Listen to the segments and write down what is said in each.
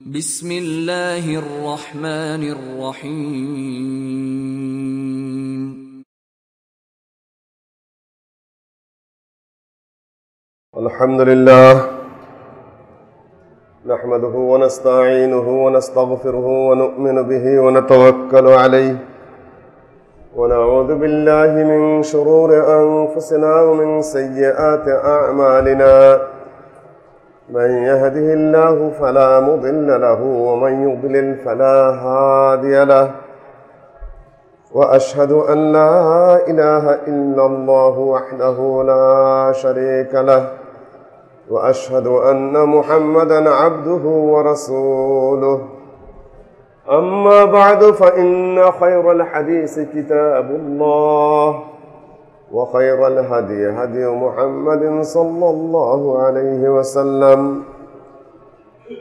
بسم الله الرحمن الرحيم الحمد لله نحمده ونستعينه ونستغفره ونؤمن به ونتوكل عليه ونعوذ بالله من شرور أنفسنا ومن سيئات أعمالنا من يهده الله فلا مضل له ومن يضلل فلا هادي له وأشهد أن لا إله إلا الله وحده لا شريك له وأشهد أن محمدا عبده ورسوله أما بعد فإن خير الحديث كتاب الله وخير الهدي هدي محمد صلى الله عليه وسلم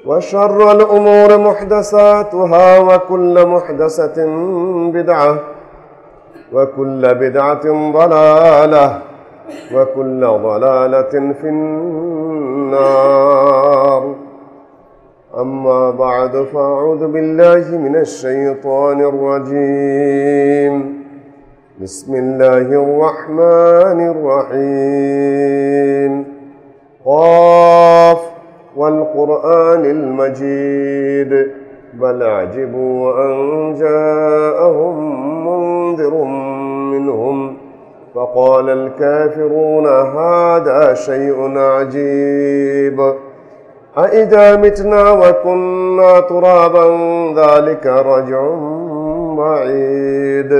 وشر الأمور محدثاتها وكل محدثة بدعة وكل بدعة ضلالة وكل ضلالة في النار أما بعد فأعوذ بالله من الشيطان الرجيم بسم الله الرحمن الرحيم قاف والقرآن المجيد بل عجبوا أن جاءهم منذر منهم فقال الكافرون هذا شيء عجيب أإذا متنا وكنا ترابا ذلك رجع بعيد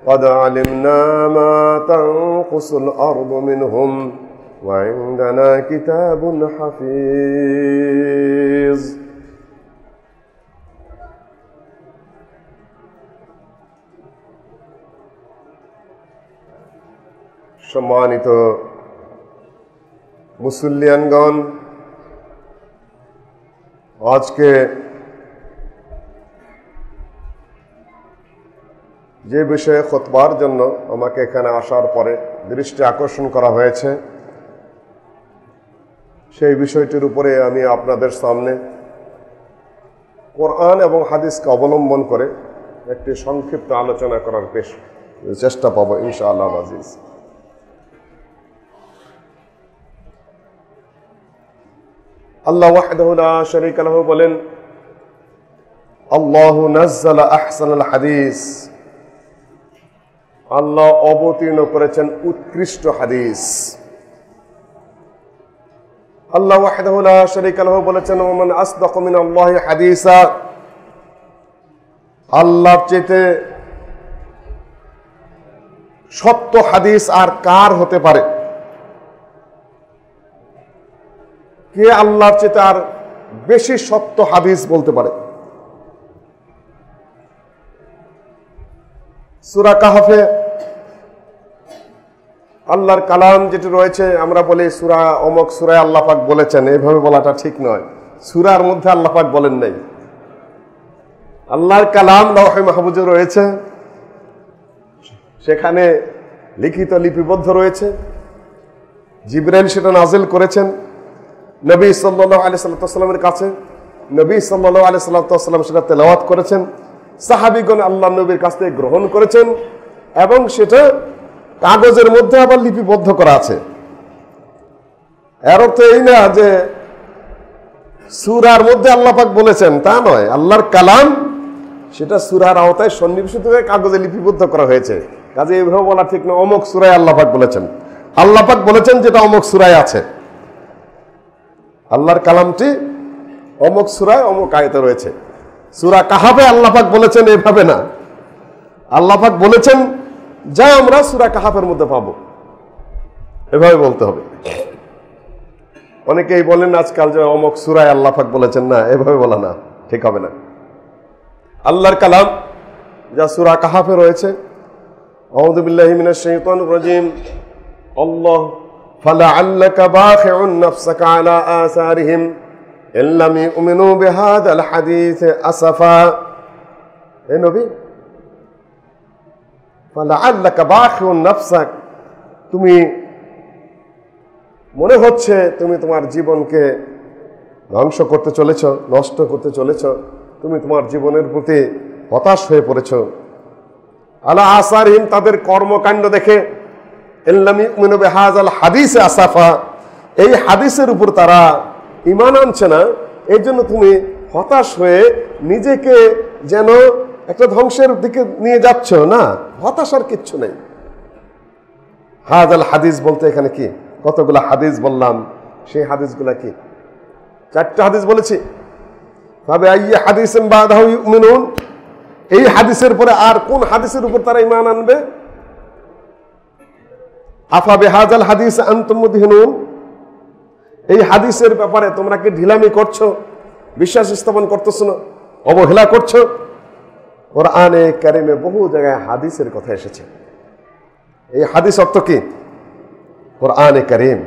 قد علمنا ما تنقص الأرض منهم وعندنا كتاب حفيظ সম্মানিত মুসল্লিয়ানগণ, আজকে যে বিষয়ে খুতবার জন্য আমাকে এখানে আসার পরে দৃষ্টি আকর্ষণ করা হয়েছে, সেই বিষয়টির উপরে আমি আপনাদের সামনে কোরআন এবং হাদিসকে অবলম্বন করে একটি সংক্ষিপ্ত আলোচনা করার চেষ্টা পাবো ইনশাআল্লাহ আজিজ। আল্লাহ ওয়াহদাহু লা শারীকা লাহু বলেন, আল্লাহু নাযালা আহসানাল হাদিস, আল্লাহ অবতীর্ণ করেছেন উৎকৃষ্ট হাদিস। আল্লাহ ওয়াহদাহু লা শারীকা লাহু বলেছেন, ওয়া মান আসদাকু মিনাল্লাহি হাদিসা, আল্লাহর চেয়ে সত্য হাদিস আর কার হতে পারে? কে আল্লাহর চেয়ে আর বেশি সত্য হাদিস বলতে পারে? সূরা কাহফে আল্লাহর কালাম যেটি রয়েছে, আমরা বলি সূরা অমুক সূরায় আল্লাহ পাক বলেছেন, এইভাবে বলাটা ঠিক নয়। সূরার মধ্যে আল্লাহ পাক বলেন নাই। আল্লাহর কালাম লাওহে মাহফুজে রয়েছে, সেখানে লিখিত লিপিবদ্ধ রয়েছে। জিবরাইল সেটা নাজিল করেছেন নবী সাল্লাল্লাহু আলাইহি সাল্লামের কাছে। নবী সাল্লাল্লাহু আলাইহি সাল্লাম সেটা তেলাওয়াত করেছেন, সাহাবীগণ আল্লাহ নবীর কাছ থেকে গ্রহণ করেছেন, এবং সেটা কাগজের মধ্যে আবার লিপিবদ্ধ করা আছে। এর অর্থ এই না যে সূরার মধ্যে আল্লাহ পাক বলেছেন, তা নয়। আল্লাহর কালাম সেটা সূরার আওতায় সন্নিবেশিত হয়ে কাগজে লিপিবদ্ধ করা হয়েছে। কাজে এইভাবে বলা ঠিক না অমুক সূরায় আল্লাহ পাক বলেছেন। আল্লাহ পাক বলেছেন যেটা অমুক সূরায় আছে। আল্লাহর কালামটি অমুক সূরায় অমুক আয়াতে রয়েছে। সূরা কাহফে আল্লাহ পাক বলেছেন এভাবে না, আল্লাহ পাক বলেছেন যা আমরা সূরা কাহফের মধ্যে পাবো, এভাবে বলতে হবে। অনেকেই বলেন আজকাল যে অমুক সূরায় আল্লাহ পাক বলেছেন, না, এভাবে বলা না, ঠিক হবে না। আল্লাহর কালাম যা সূরা কাহফে রয়েছে, আউযু বিল্লাহি মিনাশ শাইতানির রাজীম, আল্লাহ ফালাআল্লাকা বাখিউন নাফসাকা আলা আসারিহিম ইন লাম ইউমিনু বিহাযাল হাদীস আসাফা। হে নবী, ফালাআল্লাকা বাখিউন নাফসাক, তুমি মনে হচ্ছে তুমি তোমার জীবনকে ধ্বংস করতে চলেছ, নষ্ট করতে চলেছ, তুমি তোমার জীবনের প্রতি হতাশ হয়ে পড়েছ। আলা আসারিহিম, তাদের কর্মকাণ্ড দেখে, ইল্লাম ইউমিনু বিহাযাল হাদিসে আসাফা, এই হাদিসের উপর তারা ঈমান আনছে না, এই জন্য তুমি হতাশ হয়ে নিজেকে যেন একটা ধ্বংসের দিকে নিয়ে যাচ্ছ। না, হতাশার কিচ্ছু নেই। হাযাল হাদিস বলতে এখানে কি, কতগুলা হাদিস বললাম, সেই হাদিসগুলা কি? 4টা হাদিস বলেছি। তবে আইয়্যা হাদিসিন বাদাহু ইউমিনুন, এই হাদিসের পরে আর কোন হাদিসের উপর তারা ঈমান আনবে? আফা বিহাযাল হাদিস আনতুম মুদহিনুন, এই হাদিসের ব্যাপারে তোমরা কি ঢিলামি করছো, বিশ্বাস স্থাপন করতেছো না, অবহেলা করছো? কোরআনে কারিমে বহু জায়গায় হাদিসের কথা এসেছে। এই হাদিস অর্থ কি? কোরআনে কারিম।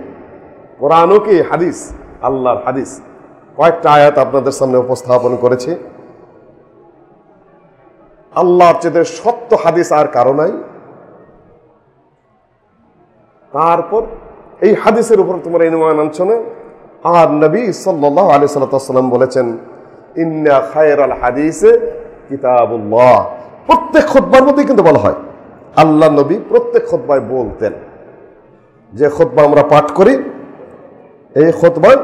কোরআনও কি হাদিস, আল্লাহর হাদিস। কয়েকটা আয়াত আপনাদের সামনে উপস্থাপন করেছি। আল্লাহর চেয়ে সত্য হাদিস আর কারো নাই। তারপর এই হাদিসের উপর তোমরা ঈমান আনছো না। আর নবী সাল্লাল্লাহু আলাইহি সাল্লাম বলেছেন, ইন্না খায়রাল হাদিসে কিতাবুল্লাহ। প্রত্যেক খুতবার মধ্যে কিন্তু বলা হয়, আল্লাহ নবী প্রত্যেক খুতবায় বলতেন, যে খুতবা আমরা পাঠ করি, এই খুতবায়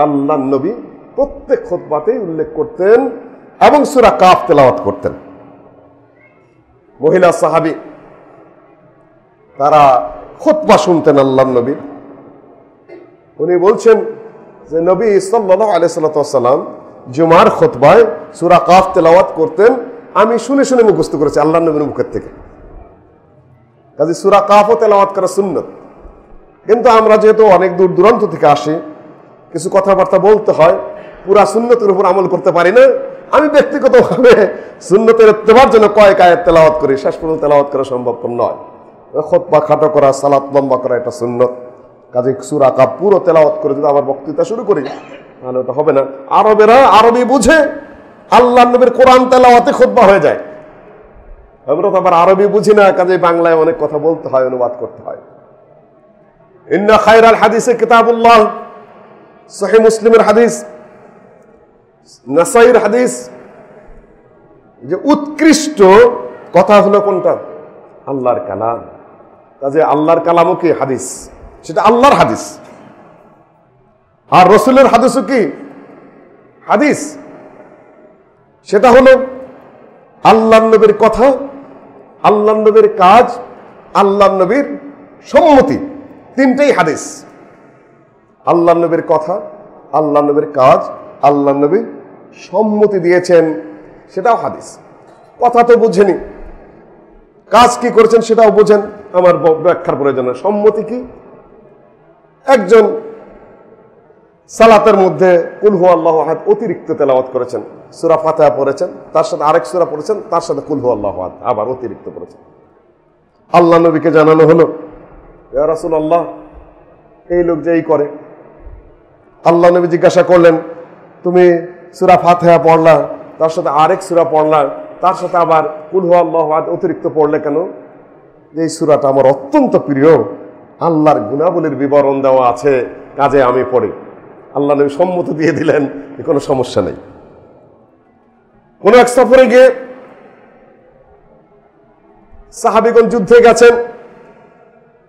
আল্লাহ নবী প্রত্যেক খুতবাতেই উল্লেখ করতেন এবং সূরা কাফ তেলাওয়াত করতেন। মহিলা সাহাবী তারা খুতবা শুনতেন আল্লাহ নবীর। উনি বলছেন যে নবী সাল্লাল্লাহু আলাইহি সাল্লাম জুমার খুতবায় সূরা কাফ তেলাওয়াত করতেন, আমি শুনে শুনে মুখস্থ করেছি আল্লাহ নবীর মুখের থেকে। কাজে সূরা কাফও তেলাওয়াত করা সুন্নত। কিন্তু আমরা যেহেতু অনেক দূর দূরান্ত থেকে আসি, কিছু কথাবার্তা বলতে হয়, পুরা সুন্নতের উপর আমল করতে পারি না। আমি ব্যক্তিগতভাবে সুন্নতের ইত্তেবার জন্য কয়েক আয়াত তেলাওয়াত করি, শেষ পর্যন্ত তেলাওয়াত করা সম্ভবপর নয়। খুতবা খাটো করা, সালাত লম্বা করা এটা সুন্নত। কাজে সূরা কাফ পুরো তেলাওয়াত করে যদি আবার বক্তৃতা শুরু করি তাহলে ওটা হবে না। আরবেরা আরবি বুঝে, আল্লাহ নবীর কোরআন তেলাওয়াতে খুতবা হয়ে যায়। আমরা তো আবার আরবি বুঝি না, কাজে বাংলায় অনেক কথা বলতে হয়, অনুবাদ করতে হয়। ইন্না খায়রাল হাদিসে কিতাবুল্লাহ, সহিহ মুসলিমের হাদিস, নাসাইর হাদিস। যে উৎকৃষ্ট কথা হলো কোনটা? আল্লাহর কালাম। কাজে আল্লাহর কালামও কি হাদিস, সেটা আল্লাহর হাদিস। আর রসুলের হাদিসও কি হাদিস, সেটা হলো আল্লাহ নবীর কথা, আল্লাহ নবীর কাজ, আল্লাহ নবীর সম্মতি, তিনটেই হাদিস। আল্লাহ নবীর কথা, আল্লাহ নবীর কাজ, আল্লাহ নবী সম্মতি দিয়েছেন, সেটাও হাদিস। কথা তো বুঝেনি, কাজ কি করেছেন সেটাও বুঝেন, আমার ব্যাখ্যার প্রয়োজন। সম্মতি কি? একজন সালাতের মধ্যে কুল হু আল্লাহু আহাদ অতিরিক্ত তেলাওয়াত করেছেন, সূরা ফাতিহা পড়েছেন, তার সাথে আরেক সূরা পড়েছেন, তার সাথে কুল হু আল্লাহু আহাদ আবার অতিরিক্ত পড়েছেন। আল্লাহ নবীকে জানানো হলো, ইয়া রাসূলুল্লাহ, এই লোক যে এই করে। আল্লাহ নবী জিজ্ঞাসা করলেন, তুমি সূরা ফাতিহা পড়লা, তার সাথে আরেক সূরা পড়লা, তার সাথে আবার কুল হু আল্লাহু আহাদ অতিরিক্ত পড়লে কেন? এই সূরাটা আমার অত্যন্ত প্রিয়, আল্লাহর গুণাবলীর বিবরণ দেওয়া আছে, কাজে আমি পড়ি। আল্লাহ নবী সম্মতি দিয়ে দিলেন, কোনো সমস্যা নেই। কোন এক সফরে গিয়ে সাহাবীগণ যুদ্ধে গেছেন,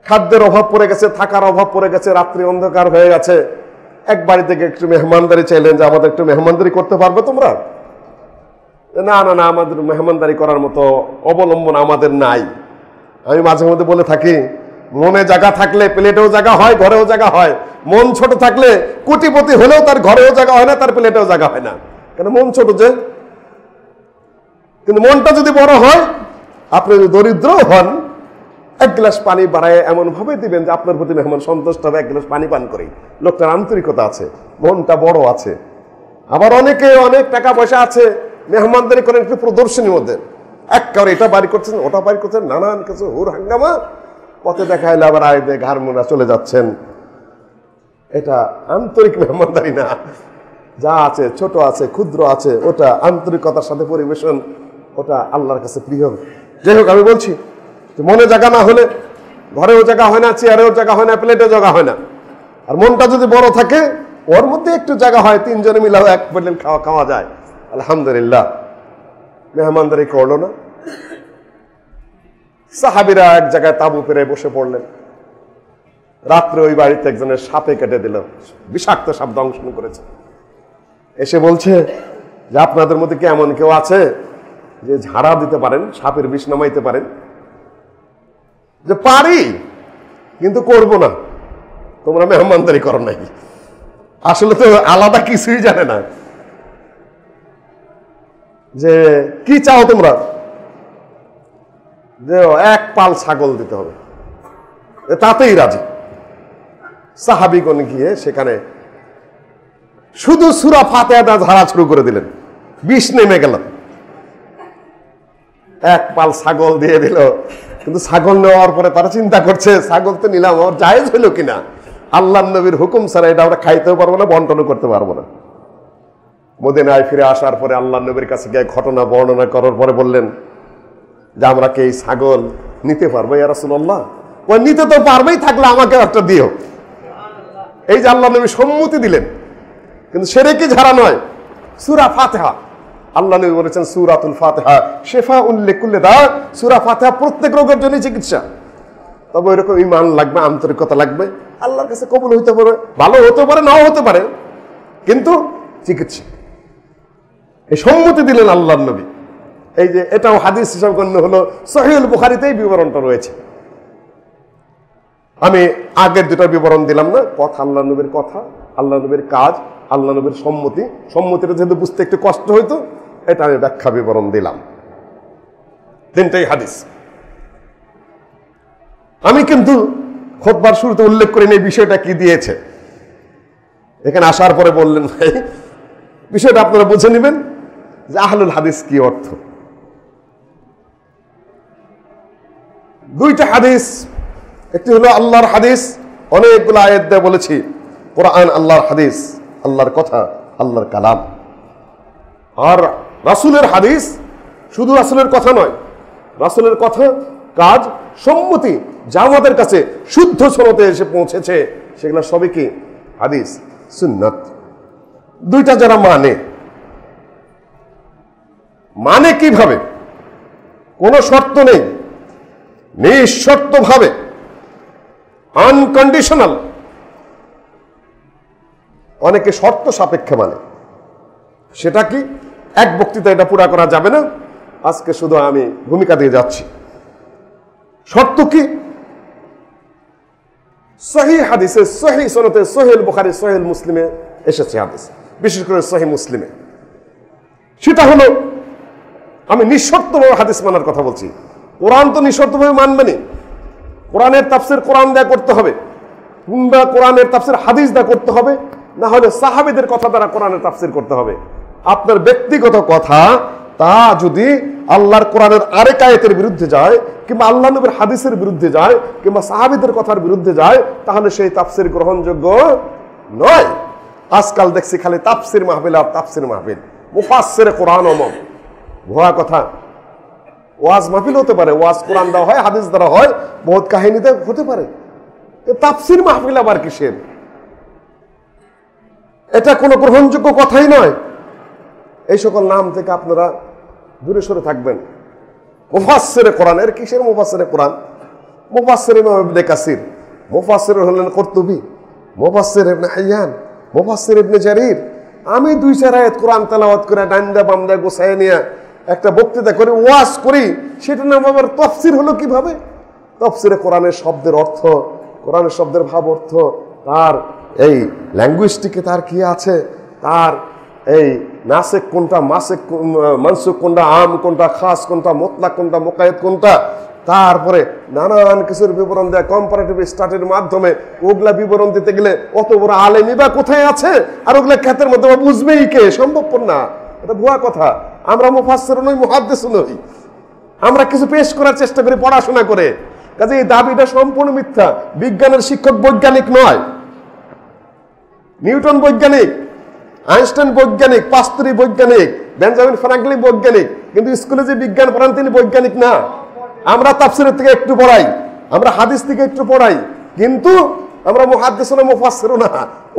খাদ্যের অভাব পড়ে গেছে, থাকার অভাব পড়ে গেছে, রাত্রি অন্ধকার হয়ে গেছে। এক বাড়ি থেকে একটু মেহমানদারি চাইলেন, যে আমাদের একটু মেহমানদারি করতে পারবে তোমরা? না না না, আমাদের মেহমানদারি করার মতো অবলম্বন আমাদের নাই। আমি মাঝে মধ্যে বলে থাকি, মনে জায়গা থাকলে প্লেটেও জায়গা হয়, ঘরেও জায়গা হয়। মন ছোট থাকলে কোটিপতি হলেও তার ঘরেও জায়গা হয় না, তার প্লেটেও জায়গা হয় না, কেন? মন ছোট যে। কিন্তু মনটা যদি বড় হয়, আপনি যদি দরিদ্র হন, এক গ্লাস পানি বাড়ায় এমন ভাবে দিবেন যে আপনার প্রতি মেহমান সন্তুষ্ট হবে, এক গ্লাস পানি পান করেই। লোকটার আন্তরিকতা আছে, মনটা বড় আছে। আবার অনেকে অনেক টাকা পয়সা আছে, মেহমানদারি করেন একটু প্রদর্শনীর মধ্যে, একেবারে এটা বাড়ি করছেন, ওটা বাড়ি করছেন, নানান কিছু হুর হাঙ্গামা, পথে দেখা এলে আবার আয় দিয়ে ঘাড় মোড়া চলে যাচ্ছেন। এটা আন্তরিক মেহমানদারি না। যা আছে, ছোট আছে, ক্ষুদ্র আছে, ওটা আন্তরিকতার সাথে পরিবেশন, ওটা আল্লাহর কাছে প্রিয়। যাই হোক, আমি বলছি মনে জায়গা না হলে ঘরেও জায়গা হয় না, চেয়ারেও জায়গা হয় না, প্লেটেও জায়গা হয় না। আর মনটা যদি বড় থাকে, ওর মধ্যে একটু জায়গা হয়, তিনজনে মিলাও এক প্লেট খাওয়া যায়। আলহামদুলিল্লাহ, মেহমানদারি করলো না। সাহাবীরা এক জায়গায় তাঁবু পেরে বসে পড়লেন। রাত্রে ওই বাড়িতে একজনের সাপে কেটে দিল, বিষাক্ত সাপ দংশন করেছে। এসে বলছে যে আপনাদের মধ্যে কি এমন কেউ আছে যে ঝাড়া দিতে পারেন, সাপের বিষ নামাইতে পারেন? যে পারি, কিন্তু করব না। তোমরা মেহমানদারি করো নাকি? আসলে তো আলাদা কিছুই জানে না। যে কি চাও তোমরা? যে এক পাল ছাগল দিতে হবে, তাতেই রাজি। সাহাবীগণ গিয়ে সেখানে শুধু সূরা ফাতিহা ঝাড়া শুরু করে দিলেন, বিষ নেমে গেল। এক পাল ছাগল দিয়ে দিল। কিন্তু ছাগল নেওয়ার পরে তারা চিন্তা করছে, ছাগল তো নিলাম, ওর জায়েজ হইল কিনা? আল্লাহর নবীর হুকুম ছাড়া এটা আমরা খাইতেও পারবো না, বন্টনও করতে পারবো না। মদিনায় ফিরে আসার পরে আল্লাহর নবীর কাছে গিয়ে ঘটনা বর্ণনা করার পরে বললেন যে আমরা কি এই ছাগল নিতে পারবো ইয়া রাসূলুল্লাহ? ও নিতে তো পারবেই, থাকলে আমাকে একটা দিও। এই যে আল্লাহর নবী সম্মতি দিলেন, কিন্তু শিরকি ঝাড়া নয়, সূরা ফাতিহা। আল্লাহ নবী বলেছেন সূরাতুল ফাতিহা শিফাউন লিকুল্লি দা, সূরা ফাতিহা প্রত্যেক রোগের জন্য চিকিৎসা। তবে এরকম ঈমান লাগবে, আন্তরিকতা লাগবে, আল্লাহর কাছে কবুল হইতে পারে, ভালো হতে পারে, নাও হতে পারে, কিন্তু চিকিৎসা। এই সম্মতি দিলেন আল্লাহর নবী। এই যে এটাও হাদিস হিসাবে গণ্য হলো, সহিহুল বুখারীতেই বিবরণটা রয়েছে। আমি আগের দুটো বিবরণ দিলাম না, কথা আল্লাহ নবীর কথা, আল্লাহ নবীর কাজ, আল্লাহ নবীর সম্মতি। সম্মতিটা যেহেতু বুঝতে একটু কষ্ট হইতো, এটা আমি ব্যাখ্যা বিবরণ দিলাম। তিনটাই হাদিস। আমি কিন্তু খুতবার শুরুতে উল্লেখ করিনি এই বিষয়টা কি দিয়েছে। এখানে আসার পরে বললেন ভাই বিষয়টা আপনারা বুঝে নেবেন যে আহলুল হাদিস কি অর্থ। দুইটা হাদিস, একটি হলো আল্লাহর হাদিস, অনেকগুলো আয়াত দিয়ে বলেছি কোরআন আল্লাহর হাদিস, আল্লাহর কথা, আল্লাহর কালাম। আর রাসূলের হাদিস শুধু রাসূলের কথা নয়, রাসূলের কথা, কাজ, সম্মতি যা আমাদের কাছে শুদ্ধ সনদে এসে পৌঁছেছে সেগুলো সবই কি হাদিস, সুন্নাত। দুইটা যারা মানে কিভাবে? কোনো শর্ত নেই, নিঃশর্ত ভাবে, আনকন্ডিশনাল। অনেকে শর্ত সাপেক্ষে মানে, সেটা কি এক বক্তৃতা এটা পুরা করা যাবে না, আজকে শুধু আমি ভূমিকা দিয়ে যাচ্ছি। শর্ত কি? সহিহ হাদিসে, সহিহ সনদে, সহিহ বুখারী, সহিহ মুসলিমে এসেছে হাদিস, বিশেষ করে সহিহ মুসলিমে। সেটা হলো, আমি নিঃশর্তভাবে হাদিস মানার কথা বলছি। কোরআন তো নিঃশর্তভাবে মানবেনি। কোরআনের তাফসির কোরআন দিয়ে করতে হবে, কিংবা কোরআনের তাফসির হাদিস দিয়ে করতে হবে, না হলে সাহাবীদের কথা দ্বারা কোরআনের তাফসির করতে হবে। আপনার ব্যক্তিগত কথা তা যদি আল্লাহর কোরআনের আরেক আয়াতের বিরুদ্ধে যায়, কিংবা আল্লাহ নবীর হাদিসের বিরুদ্ধে যায়, কিংবা সাহাবীদের কথার বিরুদ্ধে যায়, তাহলে সেই তাফসির গ্রহণযোগ্য নয়। আজকাল দেখছি খালি তাফসির মাহফিল আর তাফসির মাহফিল, মুফাসসিরে কোরআন অমম, ভুয়া কথা। ওয়াজ মাহফিল হতে পারে, ওয়াজ কোরআন দেওয়া হয়, হাদিস দ্বারা হয়, বহুত কাহিনীতে হতে পারে, তাফসির মাহফিল আবার কিসের? এটা কোনো গ্রহণযোগ্য কথাই নয়। এই সকল নাম থেকে আপনারা দূরে সরে থাকবেন। মুফাসসিরে কোরআন, এর কিসের মুফাসসিরে কোরআন? মুফাসসির ইমাম ইবনে কাসির, মুফাসসির হলেন কুরতুবী, মুফাসসির ইবনে হাইয়ান, মুফাসসির ইবনে জারির। আমি 2-4 আয়াত কোরআন তেলাওয়াত করে ডাইন্দা বামদা গোছায় নিয়ে একটা বক্তৃতা করে ওয়াজ করি, সেটা নাম আবার তাফসির হলো কিভাবে? তাফসিরে কোরআনের শব্দের অর্থ, কোরআনের শব্দের ভাব অর্থ, তার এই ল্যাঙ্গুয়েজটিকে তার কি আছে, তার এই নাসেক কোনটা, মানসুক কোনটা, আম কোনটা, খাস কোনটা, মুতলাক কোনটা, মুকাইয়াদ কোনটা, তারপরে নানান কিছুর বিবরণ দেয় কম্পারেটিভ স্টাডির মাধ্যমে। ওগুলা বিবরণ দিতে গেলে অত বড় আলেমই বা কোথায় আছে, আর ওগুলা ক্ষেতের মধ্যে বুঝবেই কে? সম্ভবপর না, এটা ভুয়া কথা। আমরা মুফাসসির নই, মুহাদ্দিস নই, আমরা কিছু পেশ করার চেষ্টা করি পড়াশোনা করে। কাজে এই দাবিটা সম্পূর্ণ মিথ্যা। বিজ্ঞানের শিক্ষক বৈজ্ঞানিক নয়, নিউটন বৈজ্ঞানিক, আইনস্টাইন বৈজ্ঞানিক, পাস্তুরি বৈজ্ঞানিক, বেঞ্জামিন ফ্রাঙ্কলিন বৈজ্ঞানিক, কিন্তু স্কুলে যে বিজ্ঞান পড়ান তিনি বৈজ্ঞানিক না। আমরা তাফসিরের থেকে একটু পড়াই, আমরা হাদিস থেকে একটু পড়াই, কিন্তু আমরা মুহাদ্দিসুন মুফাসসিরুন না,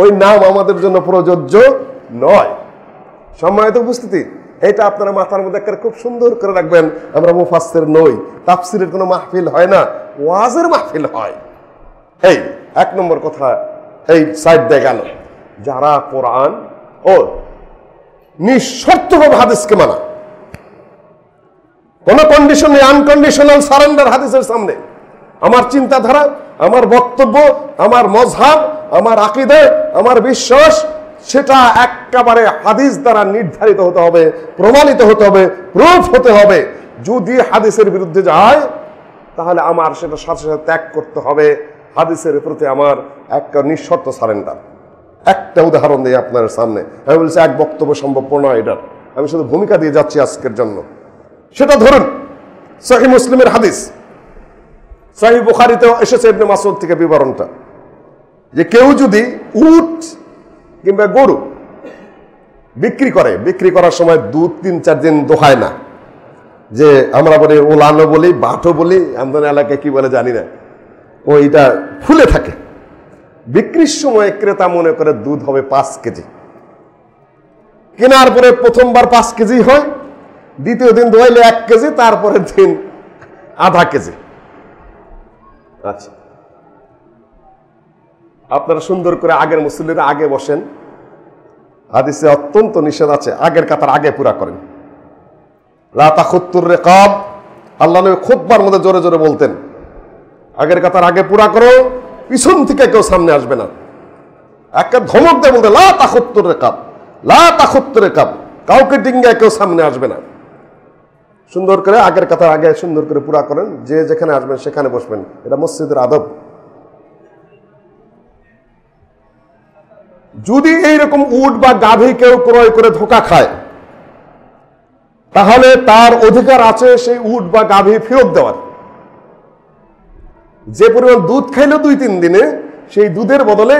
ওই নাম আমাদের জন্য প্রযোজ্য নয়। সম্মানিত উপস্থিতি, এটা আপনারা মাথার মধ্যে একটা খুব সুন্দর করে রাখবেন। আমরা মুফাসসির নই, তাফসীরের কোনো মাহফিল হয় না, ওয়াজের মাহফিল হয়। এই এক নম্বর কথা এই সাইড দিয়ে গেল। যারা কোরআন ও নিঃশর্তভাবে হাদিসকে মানা, কোন কন্ডিশনে আনকন্ডিশনাল সারেন্ডার হাদিসের সামনে, আমার চিন্তাধারা, আমার বক্তব্য, আমার মজহাব, আমার আকীদা, আমার বিশ্বাস, সেটা একেবারে হাদিস দ্বারা নির্ধারিত হতে হবে, প্রমাণিত হতে হবে, প্রুফ হতে হবে। যদি হাদিসের বিরুদ্ধে যায় তাহলে আমার সেটা সাথে সাথে ত্যাগ করতে হবে। হাদিসের প্রতি আমার একটা নিঃশর্ত সারেন্ডার। একটা উদাহরণ দিই আপনার সামনে। আমি বলছি এক বক্তব্য সম্ভবপর নয় এটার, আমি শুধু ভূমিকা দিয়ে যাচ্ছি আজকের জন্য। সেটা ধরুন সহিহ মুসলিমের হাদিস, সহিহ বুখারীতেও এসেছে ইবনে মাসউদ থেকে বিবরণটা, যে কেউ যদি উট কিংবা গরু বিক্রি করার সময় 2-3-4 দিন দোহায় না, যে আমরা বলি ওলানো বলি, বাটো বলি, আমাদের এলাকায় কি বলে জানি না, ওইটা ফুলে থাকে। বিক্রির সময় ক্রেতা মনে করে দুধ হবে 5 কেজি, কেনার পরে প্রথমবার 5 কেজি হয়, দ্বিতীয় দিন দোয়াইলে 1 কেজি, তারপরের দিন আধা কেজি। আচ্ছা, আপনারা সুন্দর করে আগের মুসল্লিরা আগে বসেন, হাদিসে অত্যন্ত নিষেধ আছে, আগের কাতার আগে পুরা করেন। লা তাখুত্তুর রিকাব, আল্লাহ নবী খুতবার মধ্যে জোরে জোরে বলতেন, আগের কাতার আগে পুরা করো, পিছন থেকে কেউ সামনে আসবে না। একটা ধমক দিয়ে বলতে, লা তাখুত্তুর রিকাব, লা তাখুত্তুর রিকাব, কাউকে ডিঙ্গায় কেউ সামনে আসবে না। সুন্দর করে আগের কাতার আগে সুন্দর করে পুরা করেন, যে যেখানে আসবেন সেখানে বসবেন, এটা মসজিদের আদব। যদি এইরকম উট বা গাভী কেউ ক্রয় করে ধোকা খায়, তাহলে তার অধিকার আছে সেই উট বা গাভী ফেরত দেওয়ার। যে পরিমাণ দুধ খাইলো 2-3 দিনে, সেই দুধের বদলে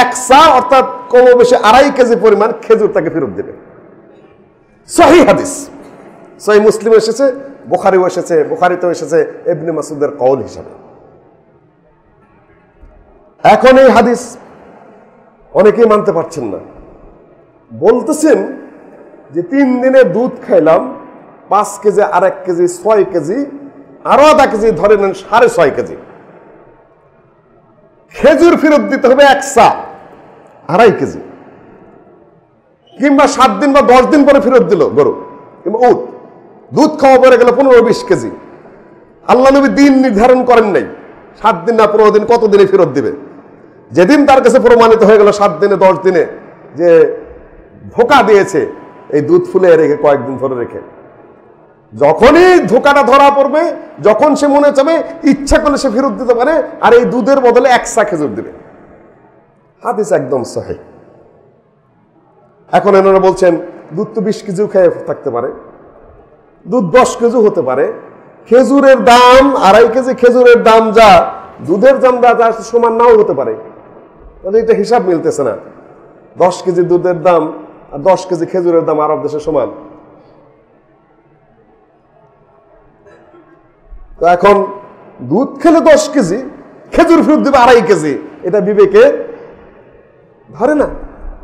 1 সা অর্থাৎ কম বেশি 2.5 কেজি পরিমাণ খেজুর তাকে ফেরত দেবে। সহিহ হাদিস, সহিহ মুসলিম এসেছে, বুখারীও এসেছে, বুখারীতেও এসেছে ইবনে মাসউদের কওল হিসাবে। এখন এই হাদিস অনেকেই মানতে পারছেন না, বলতেছেন যে 3 দিনে দুধ খাইলাম 5 কেজি, আর 1 কেজি 6 কেজি, আরো আধা কেজি, ধরে নেন 6.5 কেজি, খেজুর ফেরত দিতে হবে 1 সা 2.5 কেজি, কিংবা 7 দিন বা 10 দিন পরে ফেরত দিল গরু কিংবা উট, দুধ খাওয়া পরে গেল 15-20 কেজি। আল্লাহ নবী দিন নির্ধারণ করেন নাই, 7 দিন না 15 দিন, কত দিনে ফেরত দিবে। যেদিন তার কাছে প্রমাণিত হয়ে গেল 7 দিনে 10 দিনে যে ধোকা দিয়েছে, এই দুধ ফুলে রেখে কয়েকদিন ধরে রেখে, যখনই ধোকাটা ধরা পড়বে, যখন সে মনে চাবে ইচ্ছা করলে সে ফেরত দিতে পারে, আর এই দুধের বদলে 1 সা খেজুর দিবে। হাদিস একদম সহিহ। এখন এনারা বলছেন দুধ তো 20 কেজিও খেয়ে থাকতে পারে, দুধ 10 কেজি হতে পারে, খেজুরের দাম 2.5 কেজি খেজুরের দাম যা, দুধের দাম যা সমান নাও হতে পারে। তাহলে এটা হিসাব মিলতেছে না। 10 কেজি দুধের দাম আর 10 কেজি খেজুরের দাম আরব দেশে সমান। তো এখন দুধ খেলে 10 কেজি, খেজুর ফেরত দিবে 2.5 কেজি, এটা বিবেকে ধরে না।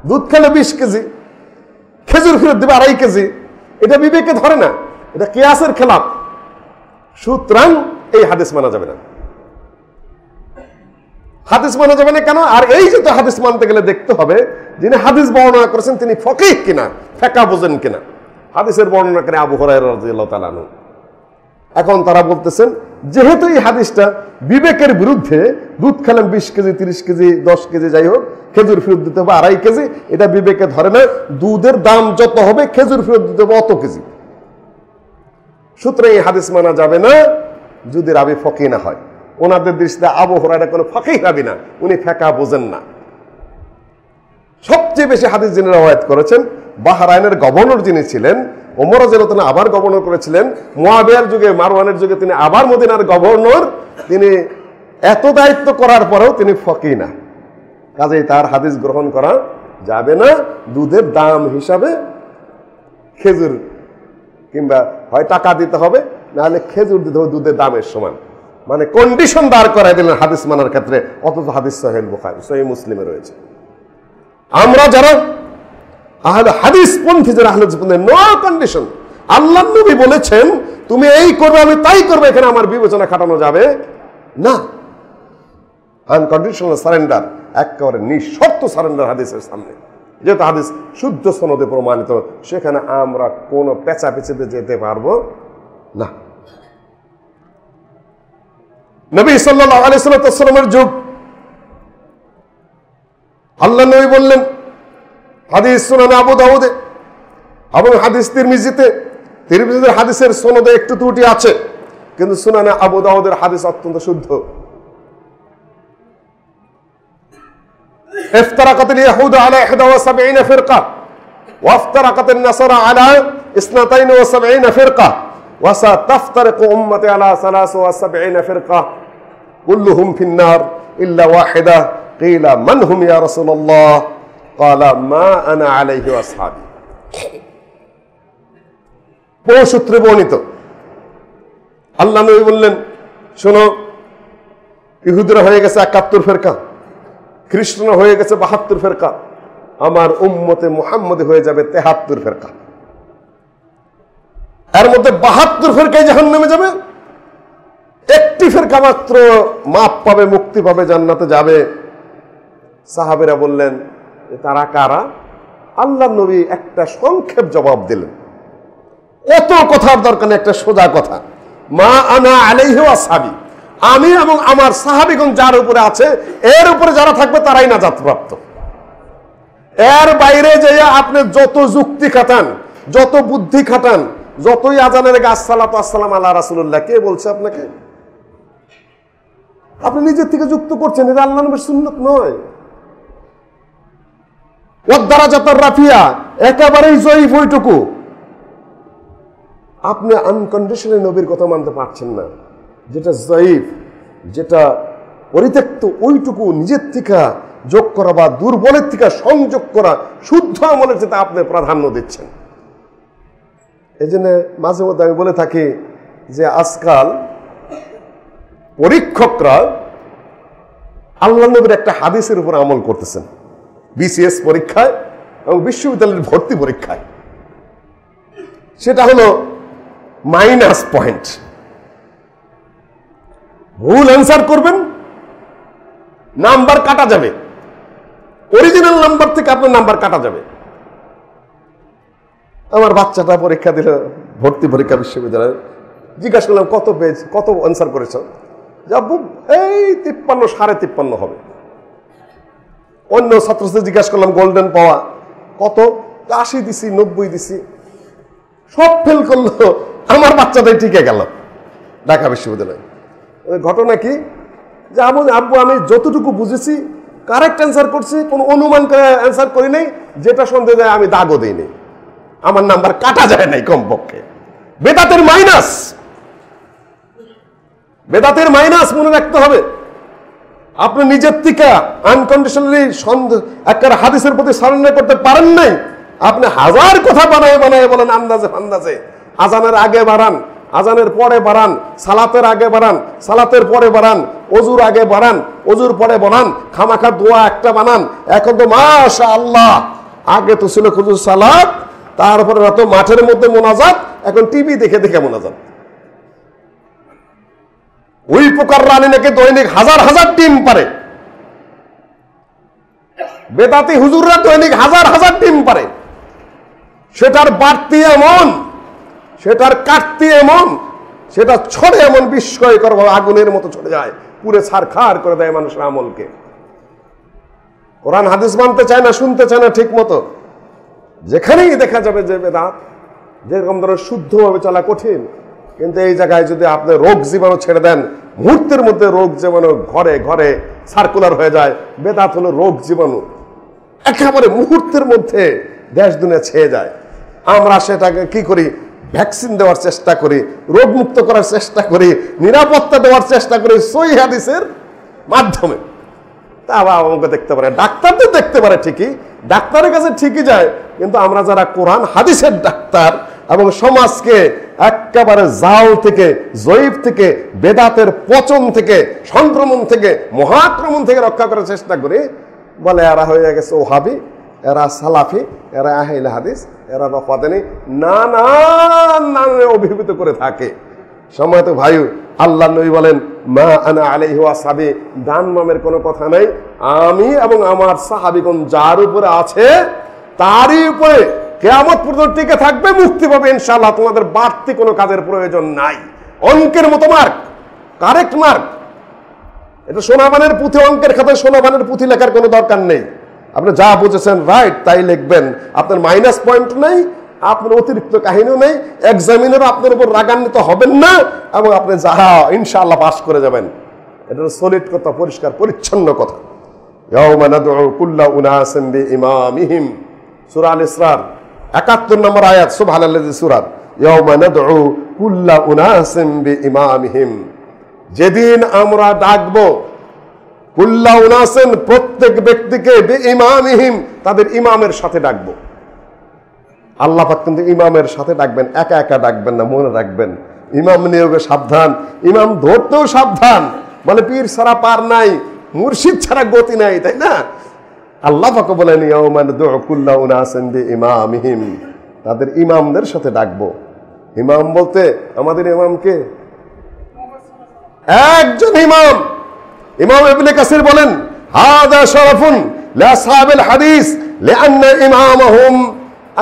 দুধ খেলে 20 কেজি, খেজুর ফেরত দিবে 2.5 কেজি, এটা বিবেকে ধরে না, এটা কিয়াসের খেলাফ। সুতরাং এই হাদিস মানা যাবে না। হাদিস মানা যাবে না কেন? আর এই যে হাদিস মানতে গেলে দেখতে হবে যিনি হাদিস বর্ণনা করেছেন তিনি ফকিহ কিনা, ফিকহ বোঝেন কিনা। হাদিসের বর্ণনা করে আবু হুরায়রা রাদিয়াল্লাহু তাআলা আনহু। এখন তারা বলতেছেন যেহেতু এই হাদিসটা বিবেকের বিরুদ্ধে, দুধ খেলাম 20 কেজি 30 কেজি 10 কেজি যাই হোক, খেজুর ফেরত দিতে হবে 2.5 কেজি, এটা বিবেকে ধরে না। দুধের দাম যত হবে খেজুর ফেরত দিতে হবে অত কেজি। সুতরাং এই হাদিস মানা যাবে না যদি রাবি ফকিহ না হয়। ওনাদের দৃষ্টিতে আবু হুরায়রা কোনো ফকিহ রাবি না, উনি ফিকহ বোঝেন না। সবচেয়ে বেশি হাদিস যিনি রওয়ায়াত করেছেন, বাহরাইনের গভর্নর যিনি ছিলেন, ওমর রাদিয়াল্লাহু তাআলা আবার গভর্নর করেছিলেন, মুয়াবিয়ার যুগে, মারওয়ানের যুগে তিনি আবার মদিনার গভর্নর। তিনি এত দায়িত্ব করার পরেও তিনি ফকিহ না, কাজেই তার হাদিস গ্রহণ করা যাবে না। দুধের দাম হিসাবে খেজুর কিংবা হয় টাকা দিতে হবে, নাহলে খেজুর দিতে হবে দুধের দামের সমান। মানে কন্ডিশন দাঁড় করাই দিলেন হাদিস মানার ক্ষেত্রে, অথচ হাদিস সহিহ বুখারী সহিহ মুসলিমে রয়েছে। আমরা যারা আহলে হাদিস পন্থী, যারা আহলে হাদিস পন্থী, নো কন্ডিশন। আল্লাহর নবী বলেছেন তুমি এই করবে আমি তাই করবে, এখানে আমার বিবেচনা খাটানো যাবে না। আনকন্ডিশনাল সারেন্ডার, একেবারে নিঃশর্ত সারেন্ডার হাদিসের সামনে। যেহেতু হাদিস শুদ্ধ সনদে প্রমাণিত, সেখানে আমরা কোনো পেঁচাপেচিতে যেতে পারবো না। নবী সাল্লাল্লাহু আলাইহি ওয়াসাল্লামের যুগ, আল্লাহ নবী বললেন, হাদিস সুনানে আবু দাউদে এবং হাদিস তিরমিজিতে, তিরমিজির হাদিসের সনদে একটু ত্রুটি আছে, কিন্তু সুনানে আবু দাউদের হাদিস অত্যন্ত শুদ্ধ। افترقت اليهود على 71 فرقة وافترقت النصارى على 72 فرقة وستفترق أمتي على 73 فرقة كلهم في النار إلا واحدة قيل من هم يا رسول الله قال ما أنا عليه وأصحابي। বহু সূত্রে বর্ণিত, আল্লাহ নবী বললেন, শোনো, ইহুদিরা হয়ে গেছে 71 ফেরকা, খ্রিস্টান হয়ে গেছে 72 ফেরকা, আমার উম্মতে মুহাম্মদী হয়ে যাবে 73 ফেরকা। এর মধ্যে 72 ফেরকায় জাহান্নামে যাবে, একটি ফেরকা মাত্র মাপ পাবে, মুক্তি পাবে, জান্নাতে যাবে। সাহাবীরা বললেন, তারা কারা? আল্লাহ নবী একটা সংক্ষেপ জবাব দিলেন, এত কথার দরকার নেই, একটা সোজা কথা, মা আনা আলাইহি ওয়া আসহাবী, আমি এবং আমার সাহাবীগণ যার উপরে আছে, এর উপরে যারা থাকবে তারাই নাজাত প্রাপ্ত। এর বাইরে যাইয়া আপনি যত যুক্তি খাটান, যত বুদ্ধি খাটান, যতই আজানের আগে আসসালাতু আসসালাম আলা রাসূলুল্লাহ, কে বলছে আপনাকে? আপনি নিজের থেকে যুক্ত করছেন, এটা আল্লাহর নবীর সুন্নাত নয়। ওয়াদ-দারাজাতুর রাফিয়া, একেবারেই জয়ীফ ওইটুকু। আপনি আনকন্ডিশনালি নবীর কথা মানতে পারছেন না, যেটা জয়ীফ, যেটা পরিত্যক্ত, ওইটুকু নিজের থেকে যোগ করা বা দুর্বলের থেকে সংযোগ করা, শুদ্ধ আমলের যেটা আপনি প্রাধান্য দিচ্ছেন। এই জন্য মাঝে মধ্যে আমি বলে থাকি যে আজকাল পরীক্ষকরা আল্লাহ নবীর একটা হাদিসের উপর আমল করতেছেন, বিসিএস পরীক্ষায় এবং বিশ্ববিদ্যালয়ের ভর্তি পরীক্ষায়। সেটা হলো মাইনাস পয়েন্ট। ভুল অ্যান্সার করবেন, নাম্বার কাটা যাবে, অরিজিনাল নাম্বার থেকে আপনার নাম্বার কাটা যাবে। আমার বাচ্চাটা পরীক্ষা দিল, ভর্তি পরীক্ষা বিশ্ববিদ্যালয়ে, জিজ্ঞাসা করলাম কত পেজ, কত অ্যান্সার করেছ? যাবো এই 53, 53.5 হবে। অন্য ছাত্রদের জিজ্ঞাসা করলাম গোল্ডেন পাওয়া কত, 80 দিছি, 90 দিছি, সব ফেল করলো। আমার বাচ্চাটাই টিকে গেল ঢাকা বিশ্ববিদ্যালয়ে। ঘটনা কি, যে আব্বু আমি যতটুকু বুঝেছি কারেক্ট অ্যান্সার করছি, কোনো অনুমান করে অ্যান্সার করি নাই, যেটা সন্দেহ যায় আমি দাগও দিইনি, আমার নাম্বার কাটা যায় নাই কমপক্ষে। বেদাতের মাইনাস, বেদাতের মাইনাস মনে রাখতে হবে। আপনি নিজের থেকে আনকন্ডিশনালি একটা হাদিসের প্রতি সারেন্ডার করতে পারেন নাই, আপনি হাজার কথা বানায় বানায় বলেন আন্দাজে ফান্দাজে। আজানের আগে বাড়ান, আজানের পরে বাড়ান, সালাতের আগে বাড়ান, সালাতের পরে বাড়ান, অজুর আগে বাড়ান, অজুর পরে বাড়ান, খামাখা দোয়া একটা বানান। এখন তো মাশাআল্লাহ, আগে তো ছিল শুধু সালাত, তারপরে তো মাঠের মধ্যে মোনাজাত, এখন টিভি দেখে দেখে মোনাজাত। ওই প্রকার রানী নাকি দৈনিক হাজার হাজার ডিম পারে, বেদাতি হুজুররা দৈনিক হাজার হাজার ডিম পারে। সেটার বাড়তি এমন, সেটার কাটতি এমন, সেটা ছড়ে এমন বিস্ময়কর ভাবে আগুনের মতো ছড়ে যায়, পুরে ছারখার করে দেয় মানুষের আমলকে। কোরআন হাদিস মানতে চায় না, শুনতে চায় না ঠিক মতো। যেখানেই দেখা যাবে যে বেদাত, যেরকম ধরনের শুদ্ধভাবে চলা কঠিন, কিন্তু এই জায়গায় যদি আপনি রোগ জীবাণু ছেড়ে দেন, মুহূর্তের মধ্যে রোগ জীবাণু ঘরে ঘরে সার্কুলার হয়ে যায়। বেদাত হলো রোগ জীবাণু, একেবারে মুহূর্তের মধ্যে দেশ দুনিয়া ছেয়ে যায়। আমরা সেটাকে কি করি, ভ্যাকসিন দেওয়ার চেষ্টা করি, রোগ মুক্ত করার চেষ্টা করি, নিরাপত্তা দেওয়ার চেষ্টা করি সহিহ হাদিসের মাধ্যমে। তা আমাকে দেখতে পারে, ডাক্তার তো দেখতে পারে ঠিকই, ডাক্তারের কাছে ঠিকই যায়, কিন্তু আমরা যারা কোরআন হাদিসের ডাক্তার এবং সমাজকে একেবারে জাল থেকে, জয়ীফ থেকে, বেদাতের পচন থেকে, সংক্রমণ থেকে, মহাক্রমণ থেকে রক্ষা করার চেষ্টা করে বলে এরা হয়ে গেছে ওহাবি, এরা সালাফি, এরা আহলে হাদিস, এরা রফাদানি, নানান অভিভূত করে থাকে। সম্মানিত ভাই, আল্লাহ নবী বলেন মা আনা আলাইহি ওয়া সাহাবী, দান মামের কোনো কথা নাই, আমি এবং আমার সাহাবীগণ যার উপরে আছে তারই উপরে কিয়ামত পর্যন্ত টিকে থাকবে, মুক্তি পাবে ইনশাআল্লাহ। তোমাদের বাড়তি কোনো কাজের প্রয়োজন নাই। অঙ্কের মতো মার্ক, কারেক্ট মার্ক। এটা সোনাবানের পুঁথি, অঙ্কের খাতায় সোনাবানের পুঁথি লেখার কোনো দরকার নেই। আপনি যা বুঝেছেন রাইট তাই লিখবেন, আপনার মাইনাস পয়েন্ট নেই, আপনার অতিরিক্ত কাহিনীও নেই, এক্সামিনারও আপনার উপর রাগান্বিত হবেন না, এবং আপনি যাহা ইনশাআল্লাহ পাস করে যাবেন। এটা সলিড কথা, পরিষ্কার পরিচ্ছন্ন কথা। ইয়াউমা নাদউ কুল্লা উনাসিন বিইমামিহিম, সূরা আল ইসরার 71 নম্বর আয়াত, সুবহানাল্লাযী সূরা। ইয়াউমা নাদউ কুল্লা উনাসিন বিইমামিহিম, যেদিন আমরা ডাকবো কুল্লা উনাসিন, প্রত্যেক ব্যক্তিকে, বিইমামিহিম, তাদের ইমামের সাথে ডাকবো। আল্লাহ পাক কিন্তু ইমামের সাথে ডাকবেন, একা একা ডাকবেন না, মনে রাখবেন। ইমাম নিয়োগে সাবধান, ইমাম ধরতেও সাবধান। মানে পীর ছাড়া পার নাই, মুর্শিদ ছাড়া গতি নাই, তাই না? আল্লাহ পাক বলেন ইয়াউমা নাদউ কুল্লা উনাসিন বিইমামিহিম, তাদের ইমামদের সাথে ডাকবো। ইমাম বলতে আমাদের ইমামকে একজন ইমাম। ইমাম ইবনে কাসির বলেন হাদা শারাফুন লিআসহাবিল হাদিস লিআন্না ইমামাহুম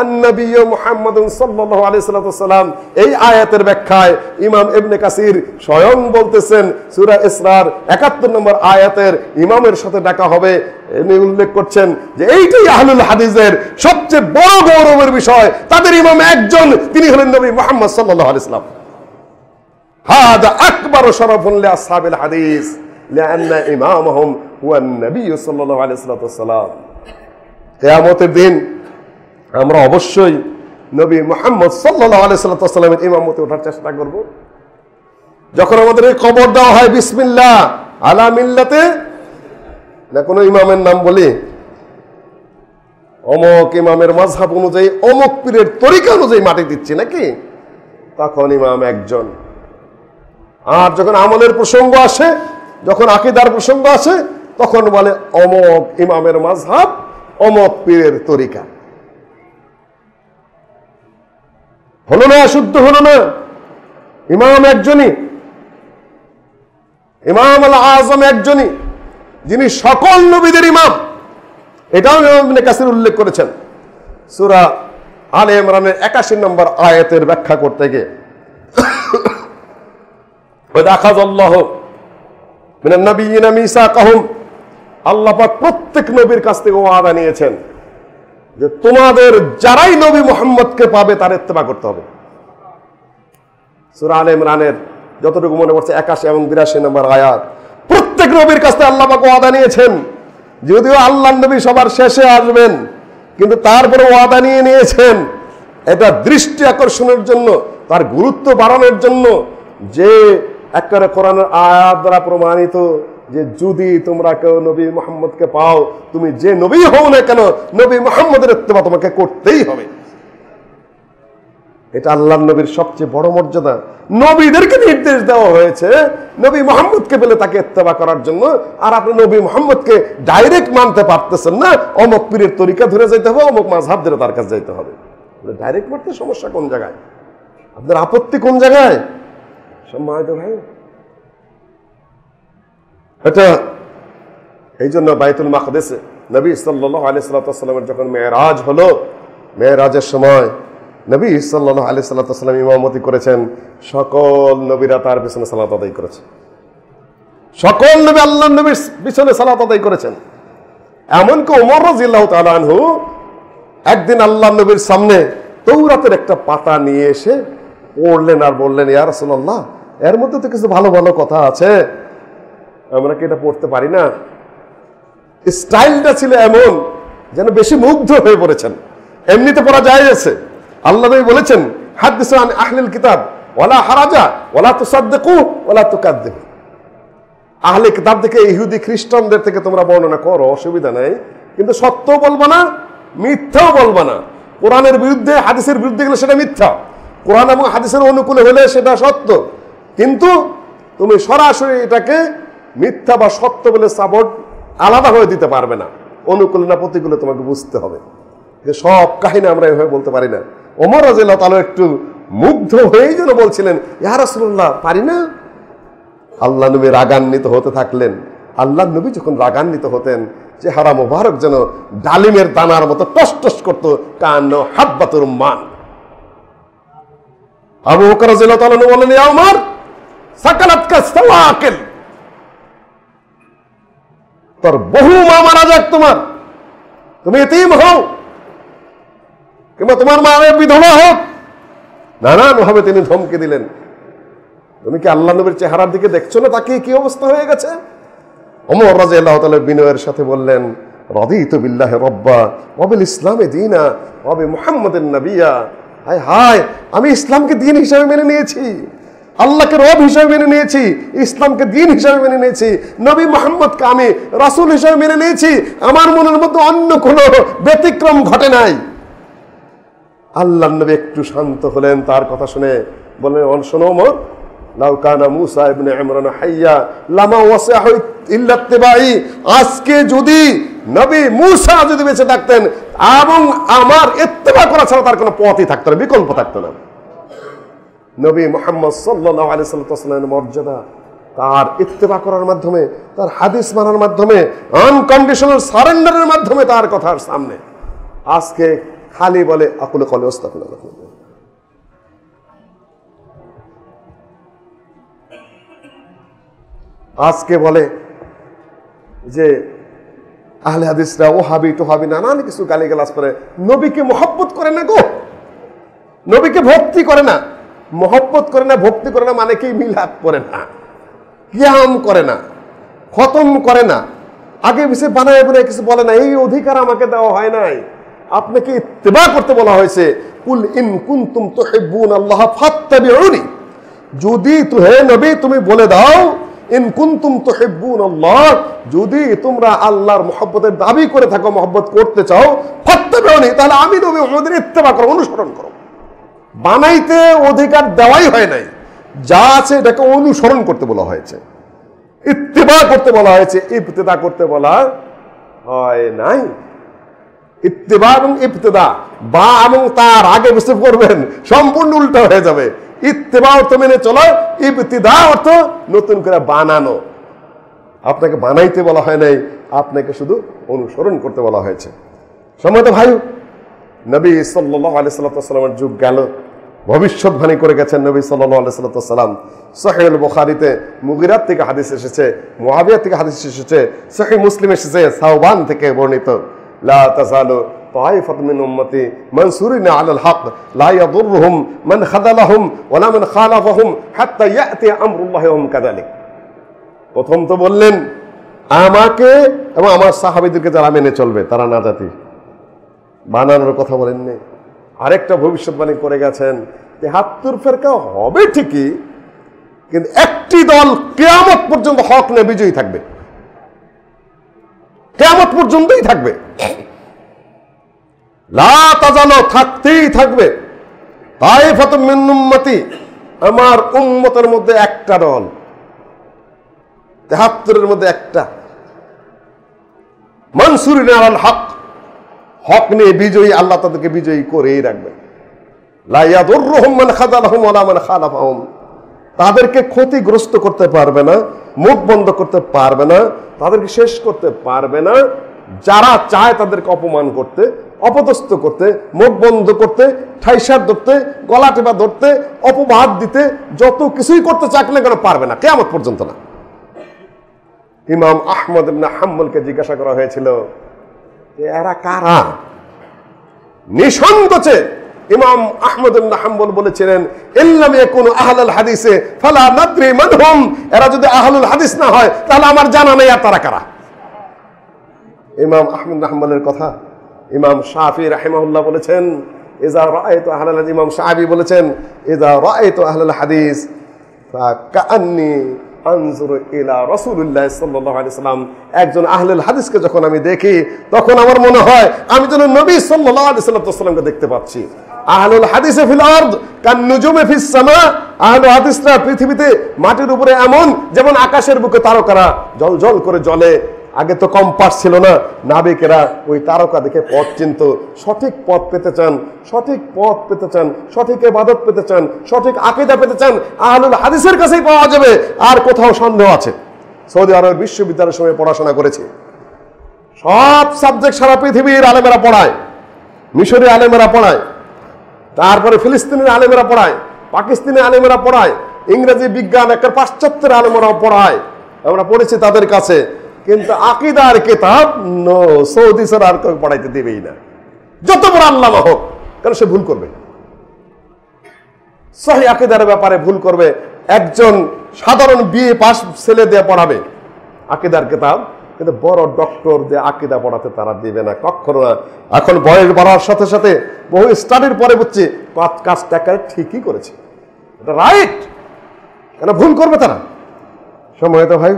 আন-নবী মুহাম্মদ সাল্লাল্লাহু আলাইহি ওয়াসাল্লাম। এই আয়াতের ব্যাখ্যায় ইমাম ইবনে কাসির স্বয়ং বলতেছেন সূরা ইসরার 71 নম্বর আয়াতের ইমামের সাথে ডাকা হবে। তিনি উল্লেখ করছেন যে এইটাই আহলুল হাদিসের সবচেয়ে বড় গৌরবের বিষয়, তাদের ইমাম একজন, তিনি হলেন নবী মুহাম্মদ সাল্লাল্লাহু আলাইহি ওয়াসাল্লাম। হাদা আকবারু শারাফুন লিআসহাবিল হাদিস লিআন্না ইমামাহুম হুয়া আন-নবী সাল্লাল্লাহু আলাইহি ওয়াসাল্লাম। কিয়ামতের দিন আমরা অবশ্যই নবী মুহাম্মদ সাল্লাল্লাহু আলাইহি ওয়াসাল্লামের ইমামতে ওঠার চেষ্টা করব। যখন আমাদের এই কবর দেওয়া হয় বিসমিল্লাহ আলা মিল্লাতে, না কোনো ইমামের নাম বলি, অমুক ইমামের মাযহাব অনুযায়ী, অমুক পীরের তরিকা অনুযায়ী মাটি দিচ্ছি নাকি, তখন ইমাম একজন। আর যখন আমলের প্রসঙ্গ আসে, যখন আকীদার প্রসঙ্গ আসে, তখন বলে অমুক ইমামের মাযহাব, অমুক পীরের তরিকা। হলো না, শুদ্ধ হলো না? ইমাম একজনই, ইমাম আল আযম একজনই, যিনি সকল নবীদের ইমাম। এটাও ইমাম ইবনে কাসির উল্লেখ করেছেন সূরা আলে ইমরানের 81 নম্বর আয়াতের ব্যাখ্যা করতে গিয়ে। ওয়াদাখাযাল্লাহু মিনান নাবিয়্যিনা মিসাকাহুম, আল্লাহ পাক প্রত্যেক নবীর কাছ থেকে ওয়াদা নিয়েছেন যে তোমাদের যারাই নবী মুহাম্মদকে পাবে তার ইত্তেবা করতে হবে। সূরা আলে ইমরানের যতটুকু মনে পড়ছে 81 এবং 82 নম্বর আয়াত, প্রত্যেক নবীর কাছ থেকে আল্লাহ পাক ওয়াদা নিয়েছেন। যদিও আল্লাহর নবী সবার শেষে আসবেন, কিন্তু তারপরে ওয়াদা নিয়ে নিয়েছেন এটা দৃষ্টি আকর্ষণের জন্য, তার গুরুত্ব বাড়ানোর জন্য, যে একেবারে কোরআনের আয়াত দ্বারা প্রমাণিত যে যদি তোমরা কেউ নবী মুহাম্মদকে পাও, তুমি যে নবী হও না কেন, নবী মুহাম্মদের ইত্তেবা তোমাকে করতেই হবে। এটা আল্লাহর নবীর সবচেয়ে বড় মর্যাদা। নবীদেরকে নির্দেশ দেওয়া হয়েছে নবী মুহাম্মদকে পেলে তাকে ইত্তেবা করার জন্য, আর আপনি নবী মুহাম্মদকে ডাইরেক্ট মানতে পারতেছেন না, অমুক পীরের তরিকা ধরে যাইতে হবে, অমুক মাযহাব ধরে তার কাছে যাইতে হবে। ডাইরেক্ট মানতে সমস্যা কোন জায়গায়? আপনার আপত্তি কোন জায়গায়? সম্মানিত ভাই, এটা এই জন্য বাইতুল মাকদিসে নবী সাল্লাল্লাহু আলাইহি ওয়াসাল্লামের যখন মেরাজ হলো, মেরাজের সময় নবী সাল্লাল্লাহু আলাইহি ওয়াসাল্লাম ইমামতি করেছেন, সকল নবীরা তার পিছনে সালাত আদায় করেছে। সকল নবী আল্লাহর নবীর পিছনে সালাত আদায় করেছেন। এমনকি ওমর রাদিয়াল্লাহু তাআলা আনহু একদিন আল্লাহর নবীর সামনে তৌরাতের একটা পাতা নিয়ে এসে পড়লেন আর বললেন, ইয়া রাসূলুল্লাহ, এর মধ্যে তো কিছু ভালো ভালো কথা আছে, আমরা কি এটা পড়তে পারি না? স্টাইলটা ছিল এমন যেন বেশি মুগ্ধ হয়ে পড়েছেন। এমনিতে পড়া যায় আছে। আল্লাহ নবী বলেছেন হাদিসু আন আহলিল কিতাব ওয়ালা হারাজা ওয়ালা তুসাদ্দিকু ওয়ালা তুকাদ্দিবু। আহলে কিতাব থেকে, ইহুদি খ্রিস্টানদের থেকে তোমরা বর্ণনা করো, অসুবিধা নাই, কিন্তু সত্যও বলবা না, মিথ্যাও বলবা না। কোরআনের বিরুদ্ধে, হাদিসের বিরুদ্ধে গেলে সেটা মিথ্যা। কোরআন এবং হাদিসের অনুকূলে হলে সেটা সত্য, কিন্তু তুমি সরাসরি এটাকে মিথ্যা বা সত্য বলে সাপোর্ট আলাদা হয়ে দিতে পারবে না। অনুকূলে না প্রতিকূলে তোমাকে বুঝতে হবে। সব কাহিনী আমরা এভাবে বলতে পারি না। ওমর রাদিয়াল্লাহু তাআলা একটু মুগ্ধ হয়েই যেন বলছিলেন, ইয়া রাসূলুল্লাহ, পারি না। আল্লাহ নবী রাগান্বিত হতে থাকলেন। আল্লাহ নবী যখন রাগান্বিত হতেন, চেহারা মোবারক যেন ডালিমের দানার মতো টস টস করতো, কান্ন হাব্বাতুর মান। আবু বকর রাদিয়াল্লাহু তাআলা বললেন, ইয়া ওমর, সাকালাতকা সাওয়াকিল, তোর বহু মা মারা যাক, তুমি এতিম হও, কিংবা তোমার মা বিধবা হোক, নানান ভাবে তিনি ধমকে দিলেন। তুমি কি আল্লাহ নবীর চেহারার দিকে দেখছো না তাকে কি অবস্থা হয়ে গেছে? ওমর রাদিয়াল্লাহু তাআলা বিনয়ের সাথে বললেন, রাদিতু বিল্লাহি রাব্বা ওয়া বিল ইসলামি দীনা ওয়া বি মুহাম্মাদিন নাবিয়্যা। হায় হায়, আমি ইসলামকে দ্বীন হিসেবে মেনে নিয়েছি, আল্লাহকে রব হিসেবে মেনে নিয়েছি, ইসলামকে দ্বীন হিসেবে মেনে নিয়েছি, নবী মুহাম্মদকে আমি রাসূল হিসেবে মেনে নিয়েছি। আমার মনের মধ্যে অন্য কোনো ব্যতিক্রম ঘটে নাই। আল্লাহর নবী একটু শান্ত হলেন, তার কথা শুনে বললেন, শোনো ওমর, লাউ কানা মূসা ইবনে ইমরান হাইয়া লামা ওয়াসাহু ইল্লা ইত্তিবাই। আজকে যদি নবী মূসা যদি বেঁচে থাকতেন এবং আমার ইত্তেবা করা ছাড়া তার কোনো পথই থাকতো না, বিকল্প থাকতো না। নবী মুহাম্মদ সাল্লাল্লাহু আলাইহি ওয়াসাল্লামের মর্যাদা তার ইত্তেবা করার মাধ্যমে, তার হাদিস মানার মাধ্যমে, আনকন্ডিশনাল সারেন্ডারের মাধ্যমে তার কথার সামনে। আজকে খালি বলে আকুল কলে আস্তাগফিরুল্লাহ, আজকে বলে যে আহলে হাদিসরা ওহাবি টোহাবি নানান কিছু গালিগালাজ করে, নবীকে মহব্বত করে না গো, নবীকে ভক্তি করে না। মহব্বত করে না, ভক্তি করে না মানে কি? মিলাদ করে না, কিয়াম করে না, খতম করে না, আগে পিছে বানায় বানায় কিছু বলে না। এই অধিকার আমাকে দেওয়া হয় নাই, আপনাকে ইত্তেবা করতে বলা হয়েছে। কুল ইন কুনতুম তুহিব্বুনাল্লাহ ফাত্তাবিউনি, যদি হে নবী তুমি বলে দাও, ইন কুনতুম তুহিব্বুনাল্লাহ, যদি তোমরা আল্লাহর মহব্বতের দাবি করে থাকো, মহব্বত করতে চাও, ফাত্তাবিউনি, তাহলে আমি নবী মুহাম্মদের ইত্তেবা করো, অনুসরণ করো। বানাইতে অধিকার দেওয়াই হয় নাই, যা আছে এটাকে অনুসরণ করতে বলা হয়েছে, ইত্তেবা করতে বলা হয়েছে, ইবতিদা করতে বলা হয় নাই। ইত্তেবা এবং ইবতিদা, বা এবং তার আগে বুঝতে করবেন সম্পূর্ণ উল্টা হয়ে যাবে। ইত্তেবা অর্থ মেনে চলো, ইবতিদা অর্থ নতুন করে বানানো। আপনাকে বানাইতে বলা হয় নাই, আপনাকে শুধু অনুসরণ করতে বলা হয়েছে। সম্মানিত ভাই, নবী সাল্লাল্লাহু আলাইহি ওয়াসাল্লামের যুগ গেল, ভবিষ্যৎবাণী করে গেছেন নবী সাল্লাল্লাহু আলাইহি ওয়াসাল্লাম। সহিহ বুখারীতে মুগিরা থেকে হাদিস এসেছে, মুআবিয়া থেকে হাদিস এসেছে, সহিহ মুসলিম এসেছে সাওবান থেকে বর্ণিত, লা তাযালু তাইফাতুম মিন উম্মতি মানসুরিনা আলাল হক লা ইয়াদুররুহুম মান খাযালাহুম ওয়ালা মান খালাফাহুম হাত্তা ইয়াতি আমরুল্লাহি ওয়া হুম কাযালিক। প্রথম তো বললেন আমাকে এবং আমার সাহাবীদেরকে যারা মেনে চলবে তারা নাজাতি, বানানোর কথা বলেননি। আরেকটা ভবিষ্যৎবাণী করে গেছেন, ৭৩ ফেরকা হবে ঠিকই, কিন্তু একটি দল কিয়ামত পর্যন্ত হক নিয়ে বিজয়ী থাকবে, কিয়ামত পর্যন্তই থাকবে, লা তাজালু, থাকতেই থাকবে। তাইফাতুম মিন উম্মতি, আমার উম্মতের মধ্যে একটা দল, ৭৩-এর মধ্যে একটা, মানসুরিনা আলাল হক, হক নিয়ে বিজয়ী, আল্লাহ তাদেরকে বিজয়ী করেই রাখবেন। লা ইয়াদুররুহুম মান খাযালাহুম ওয়ালা মান খালাফাহুম, তাদেরকে ক্ষতিগ্রস্ত করতে পারবে না, মুখ বন্ধ করতে পারবে না, তাদেরকে শেষ করতে পারবে না। যারা চায় তাদেরকে অপমান করতে, অপদস্থ করতে, মুখ বন্ধ করতে, ঠাইসার ধরতে, গলা টেপা ধরতে, অপবাদ দিতে, যত কিছুই করতে চাক না কেন পারবে না, কিয়ামত পর্যন্ত না। ইমাম আহমদ ইবনে হাম্বলকে জিজ্ঞাসা করা হয়েছিল যে এরা কারা? নিঃসংকোচে ইমাম আহমদ ইবনে হাম্বল বলেছিলেন, ইল্লাম ইয়াকুনু আহলুল হাদিসে ফালা নাদরি মান হুম, এরা যদি আহলুল হাদিস না হয় তাহলে আমার জানা নেই আর তারা কারা। ইমাম আহমদ ইবনে হাম্বলের কথা ইমাম শাফি রাহিমাহুল্লাহ বলেছেন, ইযা রাআইতু আহলাল হাদিস, ইমাম শাফি বলেছেন, ইযা রাআইতু আহলাল হাদিস ফাকান্নি আনজুরু ইলা রাসূলিল্লাহ সাল্লাল্লাহু আলাইহি ওয়াসাল্লাম, একজন আহলুল হাদিসকে যখন আমি দেখি তখন আমার মনে হয় আমি যেন নবী সাল্লাল্লাহু আলাইহি ওয়াসাল্লামকে দেখতে পাচ্ছি। আহলুল হাদিসে ফিল আরদ কান নুজুমে ফিস সামা, আহলুল হাদিসরা পৃথিবীতে মাটির উপরে এমন যেমন আকাশের বুকে তারকারা জ্বল করে জ্বলে। আগে তো কম্পাস ছিল না, নাবিকেরা ওই তারকা দেখে পথ চিনত। সঠিক পথ পেতে চান, সঠিক পথ পেতে চান, সঠিক ইবাদত পেতে চান, সঠিক আকীদা পেতে চান, আহলুল হাদিসের কাছেই পাওয়া যাবে। আর কোথাও সন্দেহ আছে? সৌদি আরবের বিশ্ববিদ্যালয়ের সময় পড়াশোনা করেছি, সব সাবজেক্ট সারা পৃথিবীর আলেমেরা পড়ায়, মিশরি আলেমেরা পড়ায়, তারপরে ফিলিস্তিনের আলেমেরা পড়ায়, পাকিস্তানি আলেমেরা পড়ায়, ইংরেজি বিজ্ঞান একটা পাশ্চাত্যের আলেমেরাও পড়ায়, আমরা পড়েছি তাদের কাছে। কিন্তু আকীদার কিতাব নো, সৌদি ছাড়া আর কেউ পড়াইতে দেবেই না, যত বড় আল্লামা হোক, কারণ সে ভুল করবে, সহিহ আকীদার ব্যাপারে ভুল করবে। একজন সাধারণ বিএ পাস ছেলে দিয়ে পড়াবে আকীদার কিতাব, কিন্তু বড় ডক্টর দিয়ে আকীদা পড়াতে তারা দিবে না, কখনো না। এখন বয়স বাড়ার সাথে সাথে বহু স্টাডির পরে বুঝছি কাজটা ঠিকই করেছে, এটা রাইট, কেন ভুল করবে তারা? সময় তো ভাই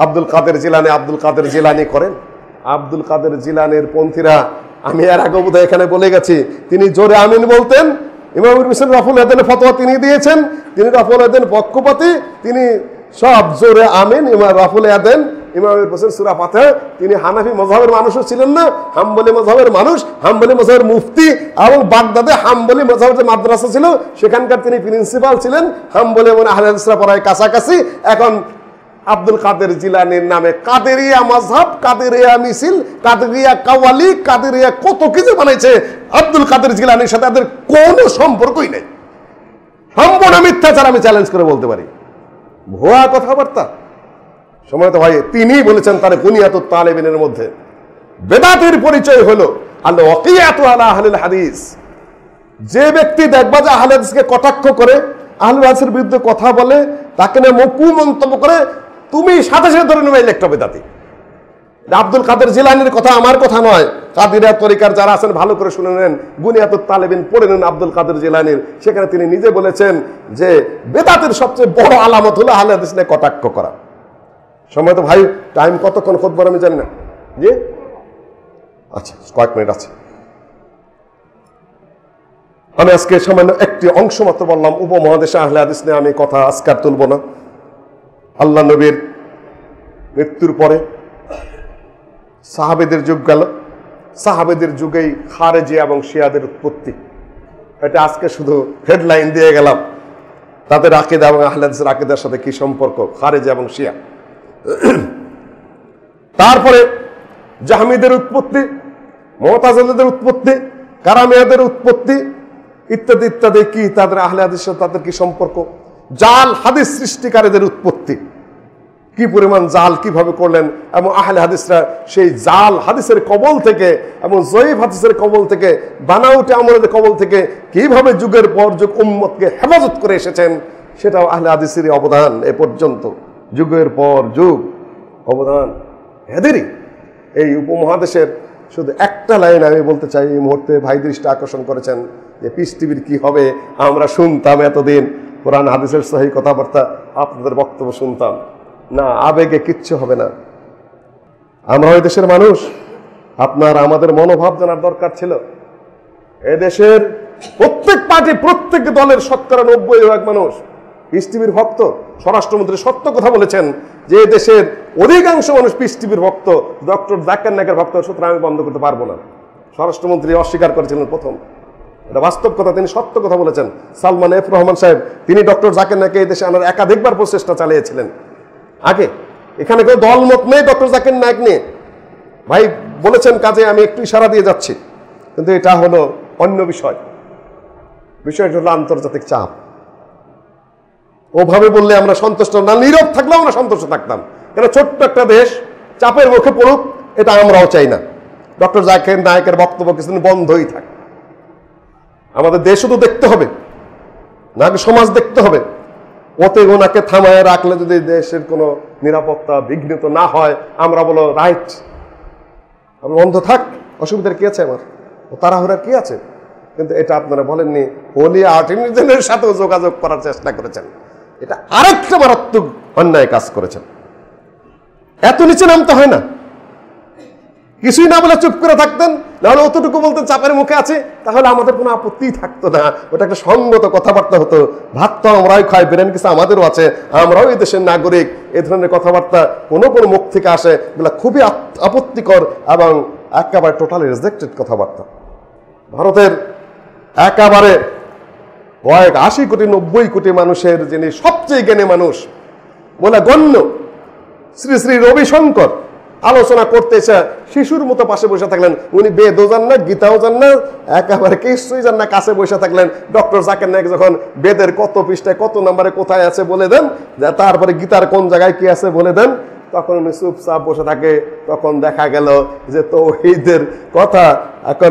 আব্দুল কাদের জিলানী করেন। আব্দুল কাদের জিলানির পন্থীরা, আমি এর আগে বোধহয় এখানে বলে গেছি, তিনি জোরে আমিন বলতেন। ইমাম হোসেন রাফুল আদানের ফতোয়া তিনি দিয়েছেন, তিনি রাফুল আদান পক্ষপাতী, তিনি সব জোরে আমিন। ইমাম রাফুল আদান ইমাম হোসেন সূরা ফাতিহা, তিনি হানাফি মাযহাবের মানুষও ছিলেন না, হাম্বলি মাযহাবের মানুষ, হাম্বলি মাযহাবের মুফতি, এবং বাগদাদে হাম্বলি মাযহাবের যে মাদ্রাসা ছিল সেখানকার তিনি প্রিন্সিপাল ছিলেন। হাম্বলি এবং আহলে হাদিসরা পড়ায় কাছাকাছি। এখন আব্দুল কাদের জিলানির নামে কাদেরিয়া মাযহাব, কাদেরিয়া মিছিল, কাদেরিয়া কাওয়ালি, কাদেরিয়া কত কিছু বানাইছে। আব্দুল কাদের জিলানির সাথে তাদের কোনো সম্পর্কই নেই, সম্পূর্ণ মিথ্যাচার, আমি চ্যালেঞ্জ করে বলতে পারি, ভুয়া কথাবার্তা। সময় তো ভাই তিনি বলেছেন তার বুনিয়াতুত তালেবিনের মধ্যে বেদাতের পরিচয় হলো আল ওয়াকিয়াতু আলা আহলিল হাদিস। যে ব্যক্তি দেখবা যে আহলে হাদিসকে কটাক্ষ করে, আহলে হাদিসের বিরুদ্ধে কথা বলে, তাকে নিয়ে মওকু মন্তব্য করে, তুমি সাথে সাথে ধরে নেবে একটা বেদাতি। আব্দুল কাদের জিলানির কথা আমার কথা নয়, কাদিরিয়া তরিকার যারা আছেন ভালো করে শুনে নেন, বুনিয়াতুত তালেবিন পড়ে নেন আব্দুল কাদের জিলানির। সেখানে তিনি নিজে বলেছেন যে বেদাতের সবচেয়ে বড় আলামত হলো আহলে হাদিস নিয়ে কটাক্ষ করা। সময় তো ভাই টাইম কতক্ষণ খুতবার আমি জানি না, জি আচ্ছা কয়েক মিনিট আছে। আমি আজকে সামান্য একটি অংশ মাত্র বললাম, উপমহাদেশে আহলে হাদিস নিয়ে আমি কথা আজকে আর তুলব না। আল্লাহ নবীর মৃত্যুর পরে সাহাবেদের যুগ গেল, সাহাবেদের যুগেই খারেজি এবং শিয়াদের উৎপত্তি। এটা আজকে শুধু হেডলাইন দিয়ে গেলাম, তাদের আকীদা এবং আহলে হাদিসের আকীদার সাথে কি সম্পর্ক, খারেজি এবং শিয়া। তারপরে জাহমিদের উৎপত্তি, মুতাজিলাদের উৎপত্তি, কারামিয়াদের উৎপত্তি, ইত্যাদি ইত্যাদি। কি তাদের আহলে হাদিসের সাথে তাদের কি সম্পর্ক? জাল হাদিস সৃষ্টিকারীদের উৎপত্তি, কি পরিমাণ জাল কিভাবে করলেন, এবং আহলে হাদিসরা সেই জাল হাদিসের কবল থেকে এবং জয়ীফ হাদিসের কবল থেকে, বানাউটি আমলের কবল থেকে কিভাবে যুগের পর যুগ উম্মতকে হেফাজত করে এসেছেন, সেটাও আহলে হাদিসেরই অবদান। এ পর্যন্ত যুগের পর যুগ অবদান এদেরই। এই উপমহাদেশের শুধু একটা লাইন আমি বলতে চাই এই মুহূর্তে, ভাই দৃষ্টি আকর্ষণ করেছেন যে পিস টিভির কি হবে। আমরা শুনতাম এতদিন কোরআন হাদিসের সহি কথাবার্তা, আপনাদের বক্তব্য শুনতাম না, আবেগে কিচ্ছু হবে না। আমরা ওই দেশের মানুষ, আপনার আমাদের মনোভাব জানার দরকার ছিল। এদেশের প্রত্যেক পার্টি, প্রত্যেক দলের ৯০% মানুষ পিস টিভির ভক্ত। স্বরাষ্ট্রমন্ত্রী সত্য কথা বলেছেন যে দেশের অধিকাংশ মানুষ পিস টিভির ভক্ত, ডক্টর জাকির নায়েকের ভক্ত, সুতরাং আমি বন্ধ করতে পারবো না। স্বরাষ্ট্রমন্ত্রী অস্বীকার করেছিলেন প্রথম, এটা বাস্তব কথা, তিনি সত্য কথা বলেছেন। সালমান এফ রহমান সাহেব তিনি ডক্টর জাকির নায়েককে এই দেশে আনার একাধিকবার প্রচেষ্টা চালিয়েছিলেন। আগে এখানে কেউ দলমত নেই ডক্টর জাকির নায়েক নিয়ে, ভাই বলেছেন, কাজে আমি একটু ইশারা দিয়ে যাচ্ছি, কিন্তু এটা হলো অন্য বিষয়। বিষয়টা হলো আন্তর্জাতিক চাপ। ওভাবে বললে আমরা সন্তুষ্ট না, নীরব থাকলেও আমরা সন্তুষ্ট থাকতাম, কেন ছোট্ট একটা দেশ চাপের মুখে পড়ুক, এটা আমরাও চাই না। ডক্টর জাকির নায়েকের বক্তব্য কিছুদিন বন্ধই থাক। আমাদের দেশও তো দেখতে হবে, নাকি সমাজ দেখতে হবে। ওতে ওনাকে থামায় রাখলে যদি দেশের কোনো নিরাপত্তা বিঘ্নিত না হয়, আমরা বলো রাইট, আমি বন্ধ থাক, অসুবিধার কি আছে, আমার ও তাড়াহুড়ার কি আছে। কিন্তু এটা আপনারা বলেননি, হোলি অ্যাটর্নি জেনারেলের সাথেও যোগাযোগ করার চেষ্টা করেছেন, এটা আরেকটা মারাত্মক অন্যায় কাজ করেছেন। এত নিচে নামতে হয় না, কিছুই না বলে চুপ করে থাকতেন, নাহলে অতটুকু বলতেন চাপের মুখে আছে, তাহলে আমাদের কোনো আপত্তি থাকতো না। ওটা একটা সঙ্গত কথাবার্তা হতো। ভাত তো আমরাই খাই, বেরেন কিছু আমাদেরও আছে, আমরাও এই দেশের নাগরিক। এ ধরনের কথাবার্তা কোনো কোনো মুখ থেকে আসে, এগুলো খুবই আপত্তিকর এবং একেবারে টোটালি রিজেক্টেড কথাবার্তা। ভারতের একেবারে 80 কোটি 90 কোটি মানুষের যিনি সবচেয়ে জ্ঞানী মানুষ বলে গণ্য শ্রী শ্রী রবিশঙ্কর আলোচনা করতে এসে শিশুর মতো পাশে বসে থাকলেন। উনি বেদও জান না, গীতাও জান না, একেবারে কিছুই জান না, কাছে বসে থাকলেন। ডক্টর জাকির নায়েক যখন বেদের কত পৃষ্ঠায় কত নম্বরে কোথায় আছে বলে দেন, তারপরে গীতার কোন জায়গায় কি আছে বলে দেন, তখন উনি চুপচাপ বসে থাকে। তখন দেখা গেল যে তাওহীদের কথা,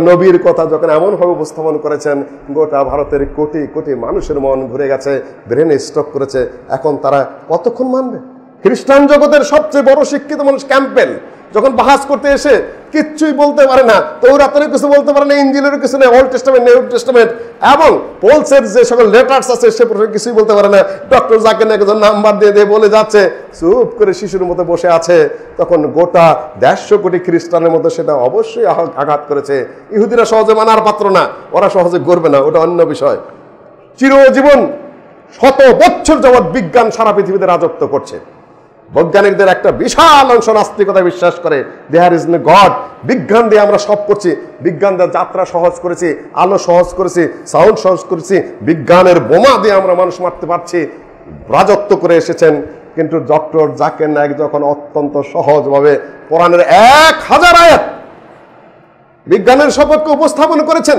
নবীর কথা যখন এমনভাবে উপস্থাপন করেছেন, গোটা ভারতের কোটি কোটি মানুষের মন ঘুরে গেছে, ব্রেনে স্ট্রোক করেছে। এখন তারা কতক্ষণ মানবে? খ্রিস্টান জগতের সবচেয়ে বড় শিক্ষিত মানুষ ক্যাম্পেল যখন বাহাস করতে এসে কিচ্ছুই বলতে পারে না, তৌরাতের কিছু বলতে পারে না, ইনজিলের কিছু নেই, ওল্ড টেস্টামেন্ট নিউ টেস্টামেন্ট এবং পোলসের যে সকল লেটার্স আছে সে প্রসঙ্গে কিছুই বলতে পারে না, ডক্টর জাকির নায়েক নাম্বার দিয়ে দিয়ে বলে যাচ্ছে, চুপ করে শিশুর মতো বসে আছে। তখন গোটা 150 কোটি খ্রিস্টানের মধ্যে সেটা অবশ্যই আঘাত করেছে। ইহুদিরা সহজে মানার পাত্র না, ওরা সহজে করবে না, ওটা অন্য বিষয়। চিরজীবন 100 বছর যাবৎ বিজ্ঞান সারা পৃথিবীতে রাজত্ব করছে। বৈজ্ঞানিকদের একটা বিশাল অংশ নাস্তিকতায় বিশ্বাস করে, দেয়ার ইজ নো গড। বিজ্ঞান দিয়ে আমরা সব করছি, বিজ্ঞান দিয়ে যাত্রা সহজ করেছি, আলো সহজ করেছি, সাউন্ড সহজ করেছি, বিজ্ঞানের বোমা দিয়ে আমরা মানুষ মারতে পারছি, রাজত্ব করে এসেছেন। কিন্তু ডক্টর জাকির নায়েক যখন অত্যন্ত সহজভাবে কোরআনের 1000 আয়াত বিজ্ঞানের সপক্ষে উপস্থাপন করেছেন,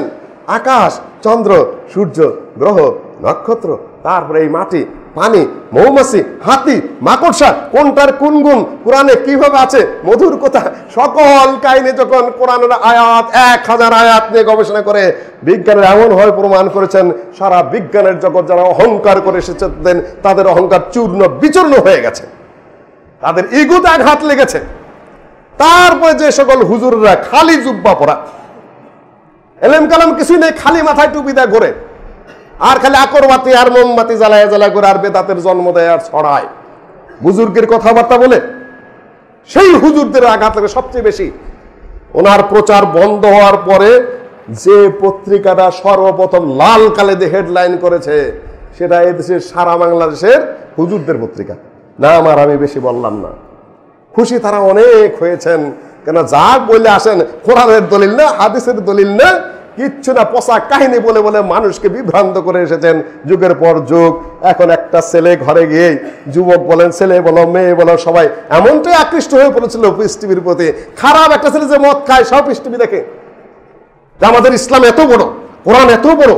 আকাশ, চন্দ্র, সূর্য, গ্রহ, নক্ষত্র, তারপরে এই মাটি, পানি, মৌমাছি, হাতি, মাকড়সা, কোনটার কোন গুণ কোরআনে কিভাবে আছে, মধুর কথা, সকল কাহিনী যখন কোরআনের আয়াত 1000 আয়াত নিয়ে গবেষণা করে বিজ্ঞানের এমনভাবে প্রমাণ করেছেন, সারা বিজ্ঞানের জগৎ যারা অহংকার করে এসেছেন তাদের অহংকার চূর্ণ বিচূর্ণ হয়ে গেছে, তাদের ইগোতে আঘাত লেগেছে। তারপরে যে সকল হুজুররা খালি জুব্বা পরা, এলেম কালাম কিছুই নেই, খালি মাথায় টুপি দেয় ঘোরে, আর খালি আকরবাতি আর মোমবাতি জ্বালায় জ্বালায় করে আর বেদাতের জন্ম দেয় আর ছড়ায়, বুজুর্গের কথাবার্তা বলে, সেই হুজুরদের আঘাত লাগে সবচেয়ে বেশি। ওনার প্রচার বন্ধ হওয়ার পরে যে পত্রিকাটা সর্বপ্রথম লাল কালিতে হেডলাইন করেছে সেটা এদেশের সারা বাংলাদেশের হুজুরদের পত্রিকা। নাম আর আমি বেশি বললাম না, খুশি তারা অনেক হয়েছেন। কেন যা বলে আসেন কোরআনের দলিল না, হাদিসের দলিল না, কিচ্ছু না, পচা কাহিনী বলে বলে মানুষকে বিভ্রান্ত করে এসেছেন যুগের পর যুগ। এখন একটা ছেলে ঘরে গিয়ে, যুবক বলেন, ছেলে বলো, মেয়ে বলো, সবাই এমনটাই আকৃষ্ট হয়ে পড়েছিল পিস টিভির প্রতি। খারাপ একটা ছেলে যে মদ খায় সব পিস টিভি দেখে, আমাদের ইসলাম এত বড়, কোরআন এত বড়,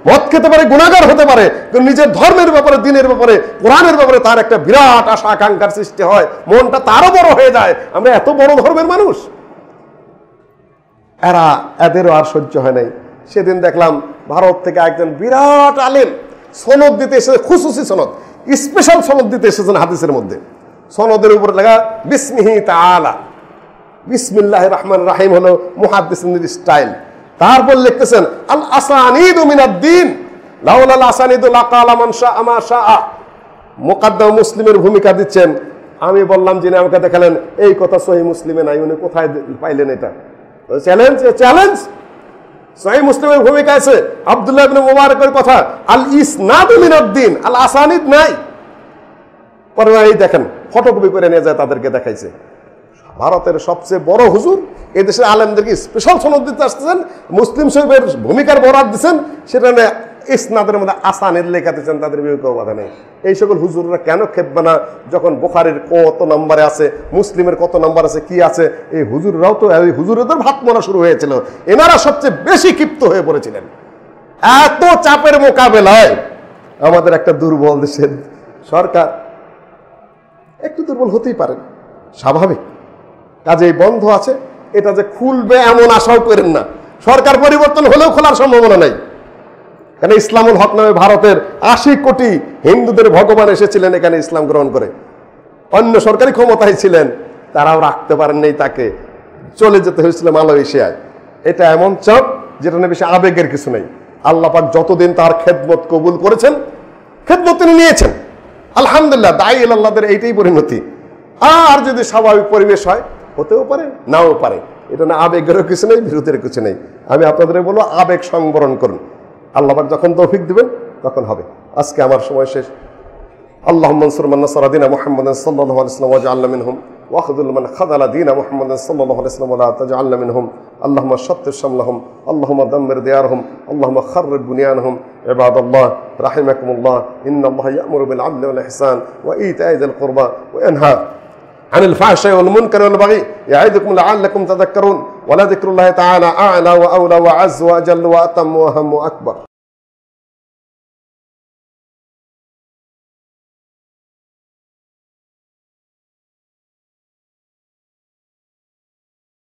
মদ খেতে পারে, গুনাহগার হতে পারে, কিন্তু নিজের ধর্মের ব্যাপারে, দিনের ব্যাপারে, কোরআনের ব্যাপারে তার একটা বিরাট আশা আকাঙ্ক্ষার সৃষ্টি হয়, মনটা তারও বড় হয়ে যায়। আমরা এত বড় ধর্মের মানুষ, এদেরও আর সহ্য হয় নাই। সেদিন দেখলাম ভারত থেকে একজন বিরাট আলেম সনদ দিতে এসেছে, খুসুসি সনদ, স্পেশাল সনদ দিতে এসেছেন হাদিসের মধ্যে। সনদের উপর লেখা বিসমিহি তাআলা, বিসমিল্লাহির রহমানির রহিম হলো মুহাদ্দিসিনের স্টাইল। তারপর লিখতেছেন আল আসানিদু মিনাদ-দ্বীন লাউলাল আসানিদু লাকালা মান শাআ মা শাআ। মুকাদ্দাম মুসলিমের ভূমিকা দিচ্ছেন। আমি বললাম, যিনি আমাকে দেখালেন এই কথা সহিহ মুসলিমে নাই, উনি কোথায় পাইলেন এটা? Challenge, challenge. সহিহ মুসলিমের ভূমিকা আছে আব্দুল্লাহ ইবনে মুবারকের কথা, আল ইসনাদু মিনাদ-দ্বীন, আল আসানিদ নাই। পরে এই দেখেন ফটোকপি করে নিয়ে যায়, তাদেরকে দেখাইছে। ভারতের সবচেয়ে বড় হুজুর এদেশের আলেমদেরকে স্পেশাল সনদ দিতে আসতেছেন, মুসলিম শরীফের ভূমিকার বরাত দিচ্ছেন, সেটা ইসনাদের মধ্যে আসানিদ লেখা দিচ্ছেন, তাদের বিবেকেও বাধা নেই। এই সকল হুজুররা কেন খেপবে না যখন বুখারীর কত নম্বরে আছে, মুসলিমের কত নম্বর আছে, কি আছে? এই হুজুররাও তো, এই হুজুরদের ভাত মরা শুরু হয়েছিল, এনারা সবচেয়ে বেশি ক্ষিপ্ত হয়ে পড়েছিলেন। এত চাপের মোকাবেলায় আমাদের একটা দুর্বল দেশের সরকার একটু দুর্বল হতেই পারে, স্বাভাবিক। কাজেই বন্ধ আছে, এটা যে খুলবে এমন আশাও করেন না। সরকার পরিবর্তন হলেও খোলার সম্ভাবনা নাই, কারণ ইসলামুল হক নামে ভারতের 80 কোটি হিন্দুদের ভগবান এসেছিলেন এখানে ইসলাম গ্রহণ করে। অন্য সরকারি ক্ষমতায় ছিলেন, তারাও রাখতে পারেন নাই, তাকে চলে যেতে হয়েছিল মালয়েশিয়ায়। এটা এমন চাপ যেটা নিয়ে বেশি আবেগের কিছু নেই। আল্লাহ পাক যতদিন তার খেদমত কবুল করেছেন, খেদমত তিনি নিয়েছেন, আলহামদুলিল্লাহ। দায়ী আল্লাহদের এইটাই পরিণতি। আর যদি স্বাভাবিক পরিবেশ হয়, হতেও পারে, নাও পারে। এটা না আবেগেরও কিছু নেই, বিরোধের কিছু নেই। আমি আপনাদের বলবো আবেগ সংবরণ করুন, আল্লাহ পাক যখন তৌফিক দিবেন তখন হবে। আজকে আমার সময় শেষ। اللهم انصر من نصر دين محمد صلى الله عليه وسلم واجعلنا منهم واخذل من خذل دين محمد صلى الله عليه وسلم ولا تجعلنا منهم اللهم شتت شملهم اللهم دمر ديارهم اللهم خرب بنيانهم عباد الله رحمكم الله إن الله يأمر بالعدل والإحسان وإيتاء ذي القربى وينهى عن الفحشاء والمنكر والبغي يعظكم لعلكم تذكرون ولذكر الله تعالى أعلى وأولى وأعز وأجل وأتم وأهم وأكبر